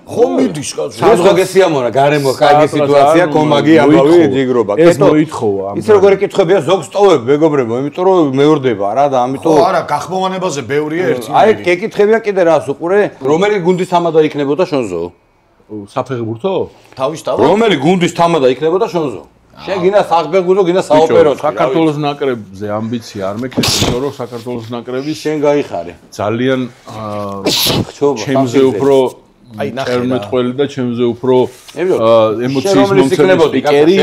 A: ხო მიდის კაცო.
B: საზღვარი სიამონა, გარემო კარგი სიტუაცია, კომაგი ამბავი ჯიგრობა.
C: ეს მოითხოვა.
B: იცი როგორი კითხვებია ზოგს ტოვებ მეგობრებო, იმიტომ რომ მეორდება რა და ამიტომ
A: ხო არა, გახმოვანებაზე ბევრია ერთი.
B: აი კეკითხებია კიდე რას უყურე? რომელი გუნდის თამადა იქნებოდა შონზო?
C: საფეხბურთო?
A: თავისთავად.
B: რომელი გუნდის თამადა იქნებოდა შონზო? შენ გინდა საფეხბურთო, გინდა საოპერო.
C: საქართველოს ნაკრებზე ამბიცია არ მექნება, იმიტომ რომ საქართველოს ნაკრები
B: შენ გაიხარე.
C: ძალიან ჩემზე უფრო წერმეტყველი და ჩემზე უფრო ემოციის მომცემი სპიკერი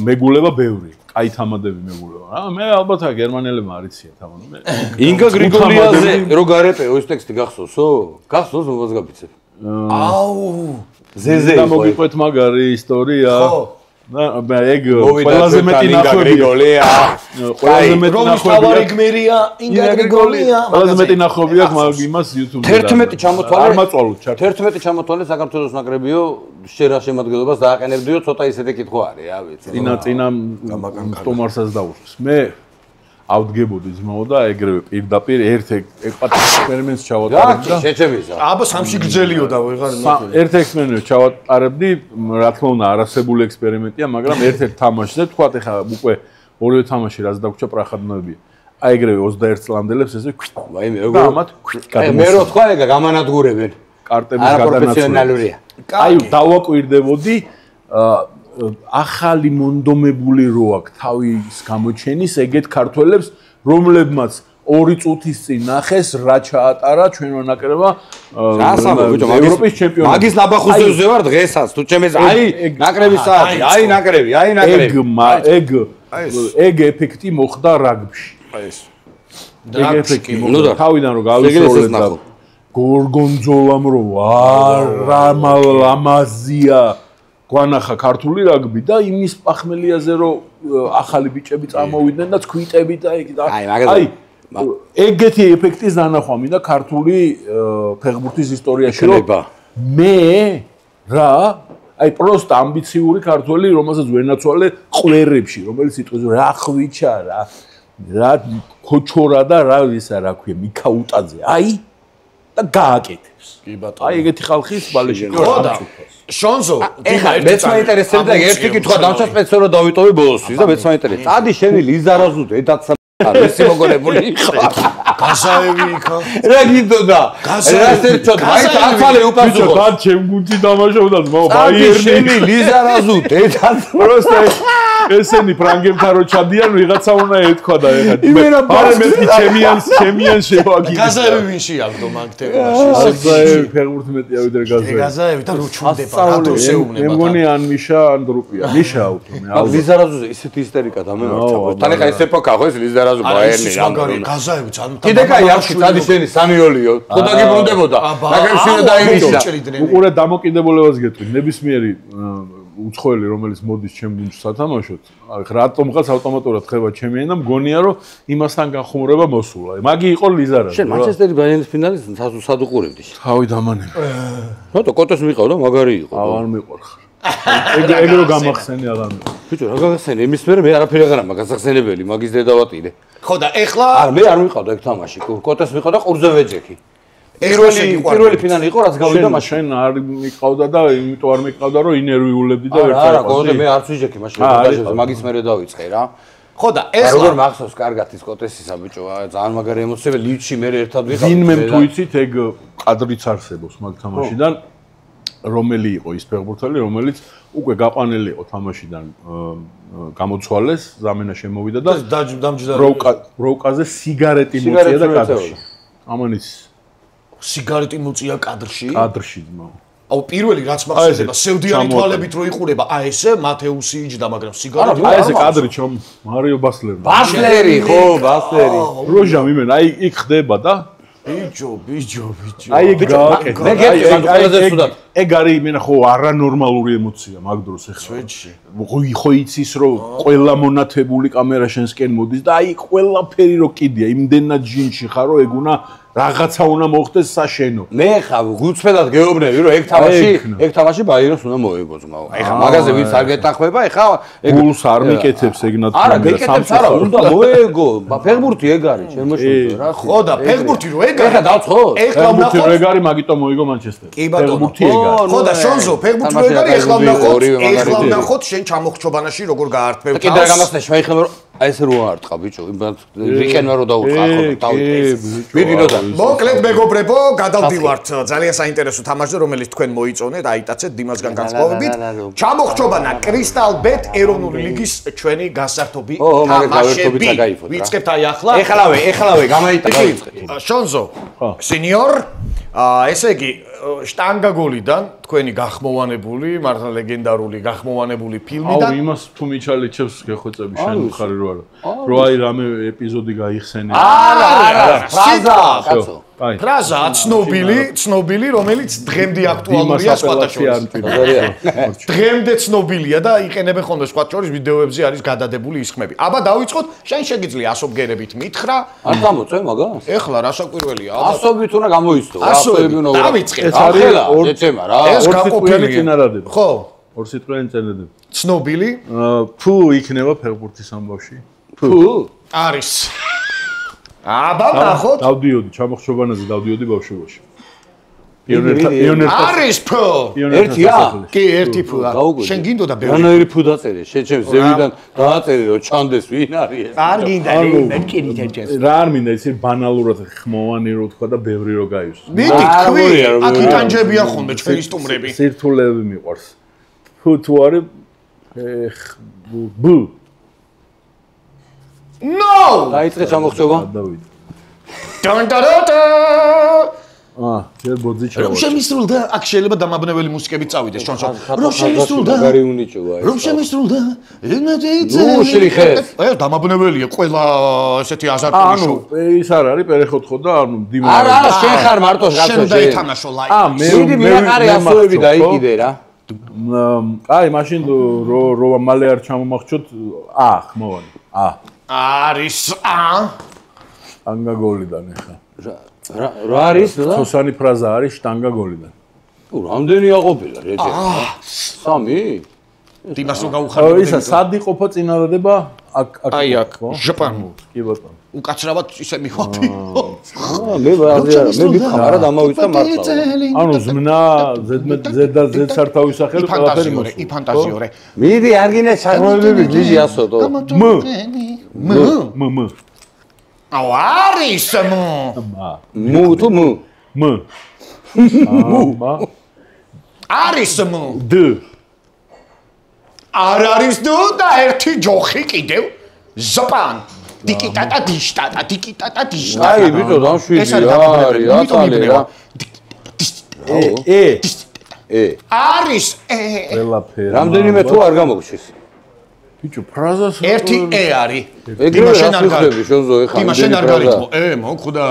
C: მეგულება ბევრი. აი თამადები მეგულება. მე ალბათ გერმანელებმა არიციან თამადები.
B: ინგა გრიგოლიაზე რო გარეპეო ეს ტექსტი გახსოვსო? გახსოვს მოგვაც გაფიცებ.
A: აუ
B: ზეზე
C: და მოგიყვეთ მაგარი ისტორია.
A: ხო.
C: და ეგ ყველაზე მეტი ნახობია. ყველაზე მეტი
A: ნახობია გმერია ინგა გრიგოლია.
C: ყველაზე მეტი ნახობია იმას YouTube-ზე.
B: 11 ჩამოთვალე.
C: არ მაწვალოთ ჩართო.
B: 11 ჩამოთვალე საქართველოს ნაკრებიო შერა შემადგენლობას დააყენებდიო, ცოტა ისეთი კითხვა არის, რა ვიცი.
C: წინა სტომარსაც დაუშვეს. მე ავდგებოდი ძმაო და ეგრევე პირდაპირ ერთ ექსპერიმენტს ჩავატარებდი და
B: შეჩემიზა.
A: აბა სამში გძელიო და ვეღარ
C: ერთ ექსპერიმენტს ჩავატარებდი, რა თქმა უნდა არასებული ექსპერიმენტია, მაგრამ ერთ-ერთ თამაშზე თქვა ეხა უკვე ორივე თამაში რაც დაგვრჩა პრახადნოებია. აი ეგრევე 21 წლამდელებს ესე
B: ვაიმე როგორ მე რო თქვა ეგა გამანადგურებენ.
C: კარტების
B: გადანაცვლია.
C: აი დავაკვირდებოდი ახალი მონდომებული რო აქვს თავის გამოჩენის ეგეთ ქართველებს, რომლებმაც 2 წუთის წინ ნახეს რა ჩაატარა ჩვენო ნაკრებმა ევროპის ჩემპიონატში.
B: მაგის ნაბახუზზე ვარ დღესაც, თუ ჩემს აი ნაკრების საათი, აი ნაკრები.
C: ეგ ეფექტი მოხდა რაგბიში.
A: აი ეს.
C: ეგ ეფექტი მოხდა თავიდან რომ გავისროლეთ და გორგონძოლამ რო არა ლამაზია გვანახა ქართული რაგბი და იმის პახმელიაზე რომ ახალი ბიჭები წამოვიდნენ და ცქვიტები და აი ეგეთი ეფექტის დანახვა მინდა ქართული ფეხბურთის ისტორიაში რომ მე რა აი პროსტ ამბიციური ქართველი რომელსაც ვენაცვალე ყვერებში რომელიც იტყვის რა ხვიჩა რა ქოჩორა და რა ვისა რა ქვია მიქაუტაძე აი და გააკეთებს კი ბატონო აი ეგეთი ხალხის ბალეში
A: ხო და შონზო
B: ეხლა მეც მაინტერესებდა ერთი კითხვა დავჭა სპეციალურად დავიტოვე ბოლოსთვის და მეც მაინტერესებდა წადი შენი ლიზარაზუ დედაცა ისი მოგონებული იყო
A: გაზაევი იქა
B: რა გინდოდა რა სერჩოთ აი აცალე უპასუხო
C: ბიჭო და ჩემ გუნდში დამაშავდა ძმაო ბაიერნი
B: შენი ლიზარაზუ დედაცა
C: პროსტა ესენი ფრანგებთან რო ჩადიან ვიღაცა უნდა ეთქვა და ეხლა ბარე მეთქი ჩემიან შევაგინე
A: გაზაევი ვინში აღდო მაგ თემაში
C: გაზაევი ფეხბურთი მეტია ვიდრე გაზაევი
A: გაზაევი და რო ჩუნდება რა დრო შეუნება
C: მე მგონი ან მიშა ან დრუპია მიშა აუთო
B: ლიზარაზუზე ისეთი ისტერიკა დამემარცხა თან ეხლა ეს ეპოქა ხო ეს ლიზარაზუ ბაიერნი
A: გაზაევი ძალიან
B: კიდე კაი არჩი წადი შენი სანიოლიო ხოდა გიბრუნდებოდა ნაკრებში და დაიმიშა
C: უყურე დამოკიდებულებას გეტყვი ნებისმიერი უცხოელი რომელიც მოდის ჩემ გუნდში სათამაშოდ რატომღაც ავტომატურად ხება ჩემი ენა მგონია რომ იმასთან განხუმრება მოსულა მაგი იყო ლიზარაზი
B: შენ მანჩესტერი ბაიერნის ფინალის სად უყურებდი
C: თავი დამანები
B: ნოტო კოტოს მიყავდა მაგარი იყო
C: აღარ მიყვარხარ ეგ რო გამახსენე ადამიანი
B: ბიჭო რა გაგახსენე იმის მერე მე არაფერი აღარ მაქვს გასახსენებელი მაგის დედავატირე
A: ხო და ეხლა
B: არა მე არ მიყავდა ეგ თამაში კოტოს მიყავდა ყურზე ვეჯექი პირველი ფინალი იყო რაც გავიდა მაშინ
C: შენ არ მიყავდა და იმიტომ არ მიყავდა რომ ინერვიულებდი და ვერც
B: არა კოტე მე არც ვიჯექი მაშინ მაგის მერე დავიწყე რა
A: ხო და ეხლა
B: როგორ მახსოვს კარგად ის კოტესისა ბიჭო ძალიან მაგარი ემოციები ლივჩი მე ერთად ვიყავ
C: ვინმე თუ იცით ეგ კადრიც არსებობს მაგ თამაშიდან რომელი იყო ის ფეხბურთელი რომელიც უკვე გაყვანილი იყო თამაშიდან გამოცვალეს ზამენა შემოვიდა და დამჯდა როუკაზე სიგარეტი მოწია და კადრში ამანის
A: სიგარეტი მოწია კადრში
C: ძმაო
A: აუ პირველი რაც მახსოვდება სევდიანი თვალებით რო იყურება აი ესე მათეუსი იჯდა მაგრამ სიგარეტი
C: აი ესე კადრი ჩომ მარიო ბასლერი
B: ბასლერი ხო ბასლერი
C: როჟა მიმენ აი იქ ხდება და
A: ბიჭო
C: აი ეგ ეგ არის მენა ხო არანორმალური ემოცია მაგ დროს ეხლა ხო იცის რომ ყველა მონათებული კამერა შენსკენ მოდის და აი ყველაფერი რო კიდია იმდენად ჯინში ხარ რომ ეგ უნდა რაღაცა უნდა მოხდეს საშენო.
B: მე ხა გუწმედად გეუბნები რომ ეგ თამაში ბაიეროს უნდა მოეგოძმა. ეხა მაგაზე ვინც არ გეტახმება, ეხა
C: გულს არ მიკეთებს ეგ ნათქვამი.
B: არა, გეკეთებს არა, უნდა მოეგო. ფეხბურთი ეგ არის, შემოშორდა რა.
A: ხო და ფეხბურთი რო ეგ არის.
B: ეხა დავცხოთ.
C: ფეხბურთი რო ეგ არის, მაგიტომ მოიგო მანჩესტერი.
A: ფეხბურთი
C: ეგ არის.
A: ხო და შონზო, ფეხბურთი რო ეგ არის, ეხლა ვნახოთ შენ ჩამოხრჩობანაში როგორ გაართმევ თავს.
B: კიდე გამასწრე შეეხება რომ აი ეს რო არტყა ბიჭო, ვიკენმა რო დაუწყა ხო დავიწყე. მიგინო და
A: მოკლედ მეგობრებო, გადავდივართ ძალიან საინტერესო თამაშზე, რომელიც თქვენ მოიწონეთ, აიტაცეთ დიმასგან განსხვავებით. ჩამოხრჩობანა კრისტალ ბეტ ეროვნული ლიგის ჩვენი გასართობი თამაშები. ვიწყებთ აი ახლა.
B: ეხლავე გამაიტანა ვიწყეთ.
A: შონზო, სენიორ, ესე იგი შტანგა გოლიდან თქვენი გახმოვანებული, მართლა ლეგენდარული გახმოვანებული ფილმიდან.
C: აუ, იმას თუ მიჩალიჩებს გეხოცები შენ მხარი რო არა. რო აი რამე ეპიზოდი გაიხსენე.
A: არა,
B: ფრაზა, კაცო.
A: ფრაზა ცნობილი, რომელიც დღემდე აქტუალურია სხვათა შორის. დღემდე ცნობილია და იყენებენ ხოლმე სხვათა შორის ვიდეოებზე არის გადადებული ის ხმები. აბა დავიწყოთ, შენ შეგიძლია ასობგერებით მითხრა.
B: არ გამოწვე მაგას?
A: ეხლა რა საკვირველია?
B: ასობით უნდა გამოიწვო.
A: ასოები უნდა დავიწყეთ.
B: ახლა ეცემა რა.
A: ეს გაყოფილია
C: წინარადება.
A: ხო.
C: ორ სიტყვიანი წინარადება.
A: ცნობილი?
C: თუ იქნება ფეხბურთის ამბავში.
B: თუ
A: არის. აბა ნახოთ.
C: დავდიოდი ჩამოხრჩობანაზე, დავდიოდი ბავშვობაში.
A: არის ფო.
B: ერთია?
A: კი, ერთი ფოა. შენ გინდოდა ბევრი.
B: რანაირი ფუ დაწერე? შენ ჩემს ზევიდან დააწერე რომ ჩანდეს ვინ არის ეს?
A: არ გინდა მეკინით ერთჯერ.
C: რა არ მინდა ისე ბანალურად ხმოვანი რო თქვა და ბევრი რო გაივსო.
A: მიდი თქვი, აქიდან ჯებია ხოლმე ჩვენი სტუმრები.
C: სირთულეები მიყვარს. ფუ თუ არის ბ
A: No!
B: დაიწყე ჩამოხრჩობა.
C: დავით.
A: დანტარატა!
C: ჯერ ბოძი ჩავა.
A: რომ შემისრულდა, აქ შეიძლება დამაბნეველი მუსიკები წავიდეს, შონსო. რომ შემისრულდა.
B: მაგარი უნიჭოა ეს.
A: რომ შემისრულდა.
B: ნუ შრიხეს.
A: აი, დამაბნეველია ყველა ესეთი აზარტული შოუ.
C: ანუ ის არ არის პერეხოთხო და ანუ დიმა.
B: არა, შენ ხარ მარტო გასწრე.
A: შენ დაითამაშო ლაივ.
B: მე მიყარე ასოები დაიკიდე რა.
C: აი, მაშინ რო მალე არ ჩამომახჩოთ, ხმოვანი.
A: არის
C: შტანგა გოლიდან ეხა.
B: რა არის რა?
C: თოსანი ფრაზა არის შტანგა გოლიდან.
B: რამდენი აყოფილა რეჯე? სამი?
A: დიმას რო გაუხარდა.
C: ისა სად იყოფა წინადადება?
A: აი აქ, ჟაპანო.
C: კი ბატონო.
A: უკაცრავად ისე მივაფი.
B: მე მიხარ, არა დამავიწყე მართლა.
C: ანუ ზმნა ზედ სართავის სახელით ყველაფერი მოსულა.
A: იფანტაზიორე.
B: მიდი არ გინდა ჩაღმობები გიჟი ასოდო.
C: მ
A: აუ არის
B: მუ თუ მუ
A: არის
C: დ
A: არ არის დ და ერთი ჯოხი კიდევ ზაპან ტიკიტატა დიშტატა ტიკიტატა დიშტატა
B: აი ბიჭო დამშვიდი რა არის ატალე რა
A: არის
C: ყველაფერი
B: რამდენიმე თუ არ გამოგჩის
C: ბიჭო ფრაზას
A: ერთი არის
B: ეგრევე შენ არ გარი შონზო ეხა
A: იმას შენ არ გარითმო მოხდა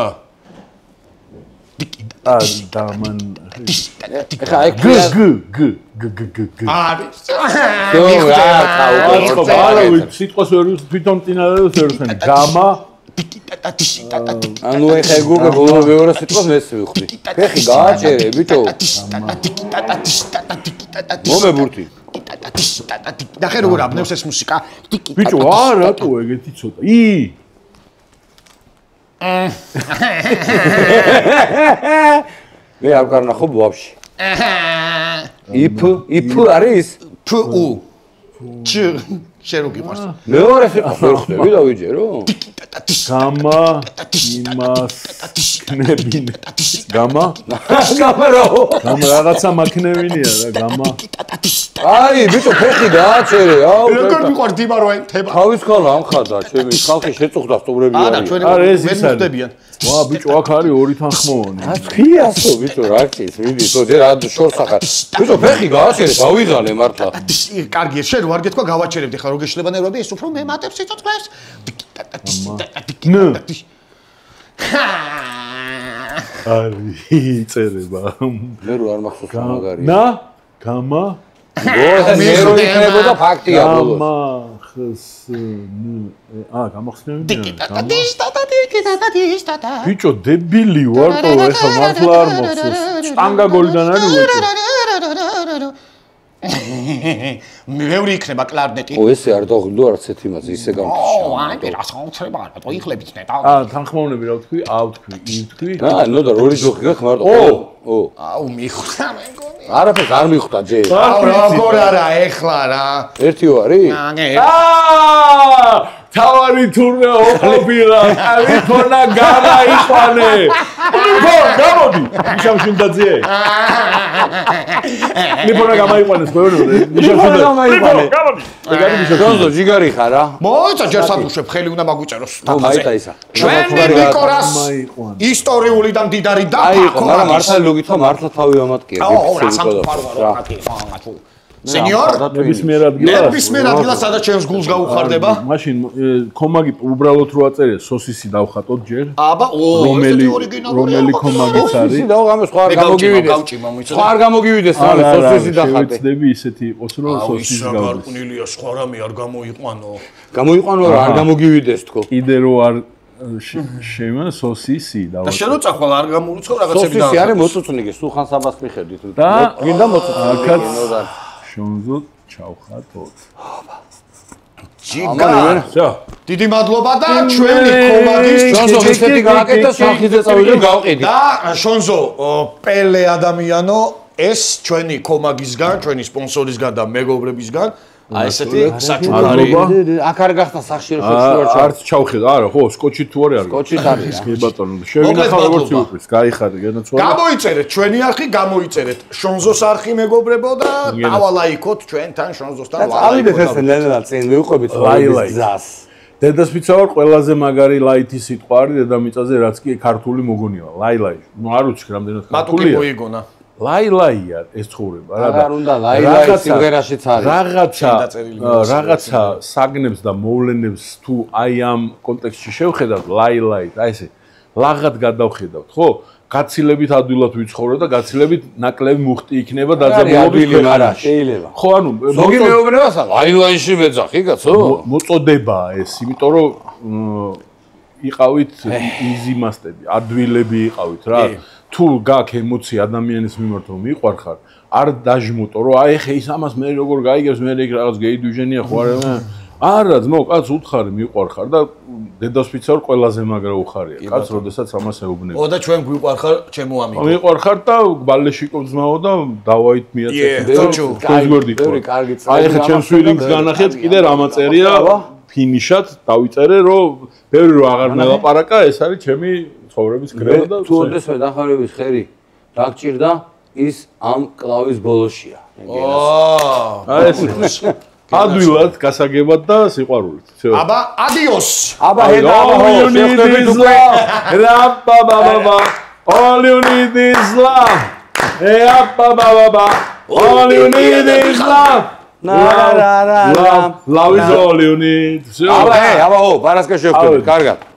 C: დამან
B: ეხა ეგ
C: გ
A: არის
C: სიტყვას ვერ თვითონ წინადადებას ვერ ხენი გამა
B: ანუ ეხა გუგა ბოლო მეორე სიტყვას მეც ვიხდი ფეხი გააჭერე ბიჭო მომებურთი
A: ნახე როგორ აბნევს ეს მუსიკა
C: ბიჭო რატო ეგეთი ცოტა
B: მე არ კარნახობ ვაფშე იფ არის
A: ფუ ჩ შენ რო გიყვარს
B: მეორე სიტყვას ვერ ხვდები და ვიჯერო
C: გამა იმას კნებინ გამა რაღაცა მაქნევინია რა გამა
B: აი ბიჭო ფეხი დააჭერე აუ
A: როგორ მიყვარს დიმარო ეთება
B: თავის ხალხი ამხადა ჩემი ხალხი შეწუხდა სტუმრები
A: არა ეს ის არის
C: ვა ბიჭო აქ არის ორი თანხმოვანი
B: ათქიასო ბიჭო რა ქის მიდი თო ჯერ არ შორს ახარ ბიჭო ფეხი გააჭერე დავიღალე მართლა
A: კარგია შენ რო არ გეთქვა გავაჩერებდი ხა რო გეშლება ნერვები ეს უფრო მემატებს სიცოცხლეს
C: არის წერება
B: მე რო არ მახსოვს მაგარი
C: ნა გამა
B: მე იქნებოდა ფაქტია ბოლოს.
C: გამახსენებია. ბიჭო, დებილი ვარ, ეხლა მართლა არ მოხსოვს. შტანგა გოლიდან არის უეჭო.
A: მეური იქნება კლარნეტი.
B: ესე არ დაღვიდო არც ერთ იმას, ისე გამწია.
A: აი, რა საოცრება არა, თო იხლებით ნეტა.
C: თანხმოვნები რა ვთქვი? ავთქვი, ივთქვი.
B: ნუ და რორი ჯოხი გაქვს მარტო.
A: აუ, მიხვდა მეგონი.
B: არაფერს არ მიხვდა ჯერ.
A: აუ, როგორ არა, ეხლა რა.
B: ერთი ვარი?
C: თავარი თურმე ოყოფილა, ტელეფონა გამაიყვანე. გამოდი, ნიშამშუნდაძე. ტელეფონა გამაიყვანეს, მეგონი, ნიშამშუნდაძე. გამოდი.
B: ჯონზო, ჯიგარი ხარ რა?
A: მოიცა ჯერ სადუშებ, ხელი უნდა მაგვიწეროს
B: თაფაზე. მაიტა ისა.
A: ჩვენი ნიკორას ისტორიული და მდიდარი და
B: აიყო, მაგრამ მართლა ლოგითო მართლა თავი ამატკია.
A: რა სამყარო რა თუ. სენიორ,
C: ნებისმიერ ადგილას
A: სადაც ჩემს გულს გაუხარდება.
C: მაშინ კომაგი უბრალოდ რო აწერე სოსისი დავხატოთ ჯერ.
A: აბა,
C: რომელი კომაგიც არის?
B: და გამო სხვა არ გამოგივიდეს. სხვა არ გამოგივიდეს, სოსისი დახატე.
C: შევეცდები ისეთი იყოს, რომ სოსისი გავდეს.
A: გარყვნილია, სხვა რამე არ გამოიყვანო.
B: გამოიყვანო რა, არ გამოგივიდეს თქო.
C: კიდე რო არ შემა სოსისი
A: და შენო წახვალ არ გამურუცხო რაღაცები და
B: სოსისი არის მოწუწნიკი, სულხან საბას მიხედვით. გინდა მოწუწნიკი.
C: შონზო ჩავხატოთ.
A: ჯიგა. დიდი მადლობა და ჩვენი კომაგის
B: შონზო ესეთი გააკეთა სახიზე წავიდე გავყიდი.
A: და შონზო პელე ადამიანო ეს ჩვენი კომაგისგან, ჩვენი სპონსორისგან და მეგობრებისგან აი ესეთი საჩუქარი.
B: აქ არ გახდა სახში რომ შეჩვარ.
C: არც ჩავხედა, არა, ხო, სკოჩი თუ არის.
B: სკოჩი არის.
C: კი ბატონო, შევინახავ როგორც იუყვის, გაიხარე, განაცვალა.
A: გამოიწერეთ ჩვენი არხი, გამოიწერეთ შონზოს არხი მეგობრებო და დავალაიქოთ ჩვენთან შონზოსთან
B: ვალაიქოთ. ავიდეთ ეს ნელა წინ მივყვებით ლაილაის.
C: დედასპიცა ვარ ყველაზე მაგარი ლაითი სიტყვა არის დედამიწაზე, რაც კი ქართული მოგონია. ლაილაი. ნუ არ უჩქ რამდენად ქართულია.
A: მატუკი მოიგონა.
C: ლაილაია ეს ცხოვრება რა
B: და არ უნდა ლაილაი სიმღერაშიც არის
C: რაღაცა საგნებს და მოვლენებს თუ აი ამ კონტექსტში შევხედავთ ლაილაი აი ესე ლაღად გადავხედავთ ხო გაცილებით ადვილად ვიცხოვროთ და გაცილებით ნაკლები მუხტი იქნება დაძაბულობის
B: არა შეიძლება
C: ხო ანუ
B: ზოგი მეუბნებას ლაილაიში მეძახი კაცო
C: მოწოდება ეს იმიტომ რომ იყავით იზიმასტები ადვილები იყავით რა თუ გაქვს ემოცია ადამიანის მიმართ რომ მიყვარხარ არ დაჟმუტო რომ აი ხე ის ამას მე როგორ გაიგებს მე იქ რაღაც გეიდვიჟენია ხო არა ძმო კაც უთხარი მიყვარხარ და დედასპიცა ვარ ყველაზე მაგრა უხარია კაც როდესაც ამას ეუბნება
A: ო და ჩვენ გვიყვარხარ ჩემო ამიგო
C: მიყვარხარ და ბალეშიკო ძმაო და დავაით მიაწევ აი ხე ჩემს ვირინგს განახეთ კიდე რამაწერია ფინიშად დავიწერე რომ ბევრი რო აღარ მელაპარაკა ეს არის ჩემი ცხოვრების კრება და
B: თუ ოდეს მე დახარების ხერი რა გჭირდა ის ამ კლავის ბოლოშია
C: აი ეს ადვილად გასაგებად და სიყვარულით
A: აბა ადიოს
B: აბა ჰედა
C: all you need is love all you need is love love is all you need
B: აბა აბა ო პარასკა შევხვდებით კარგად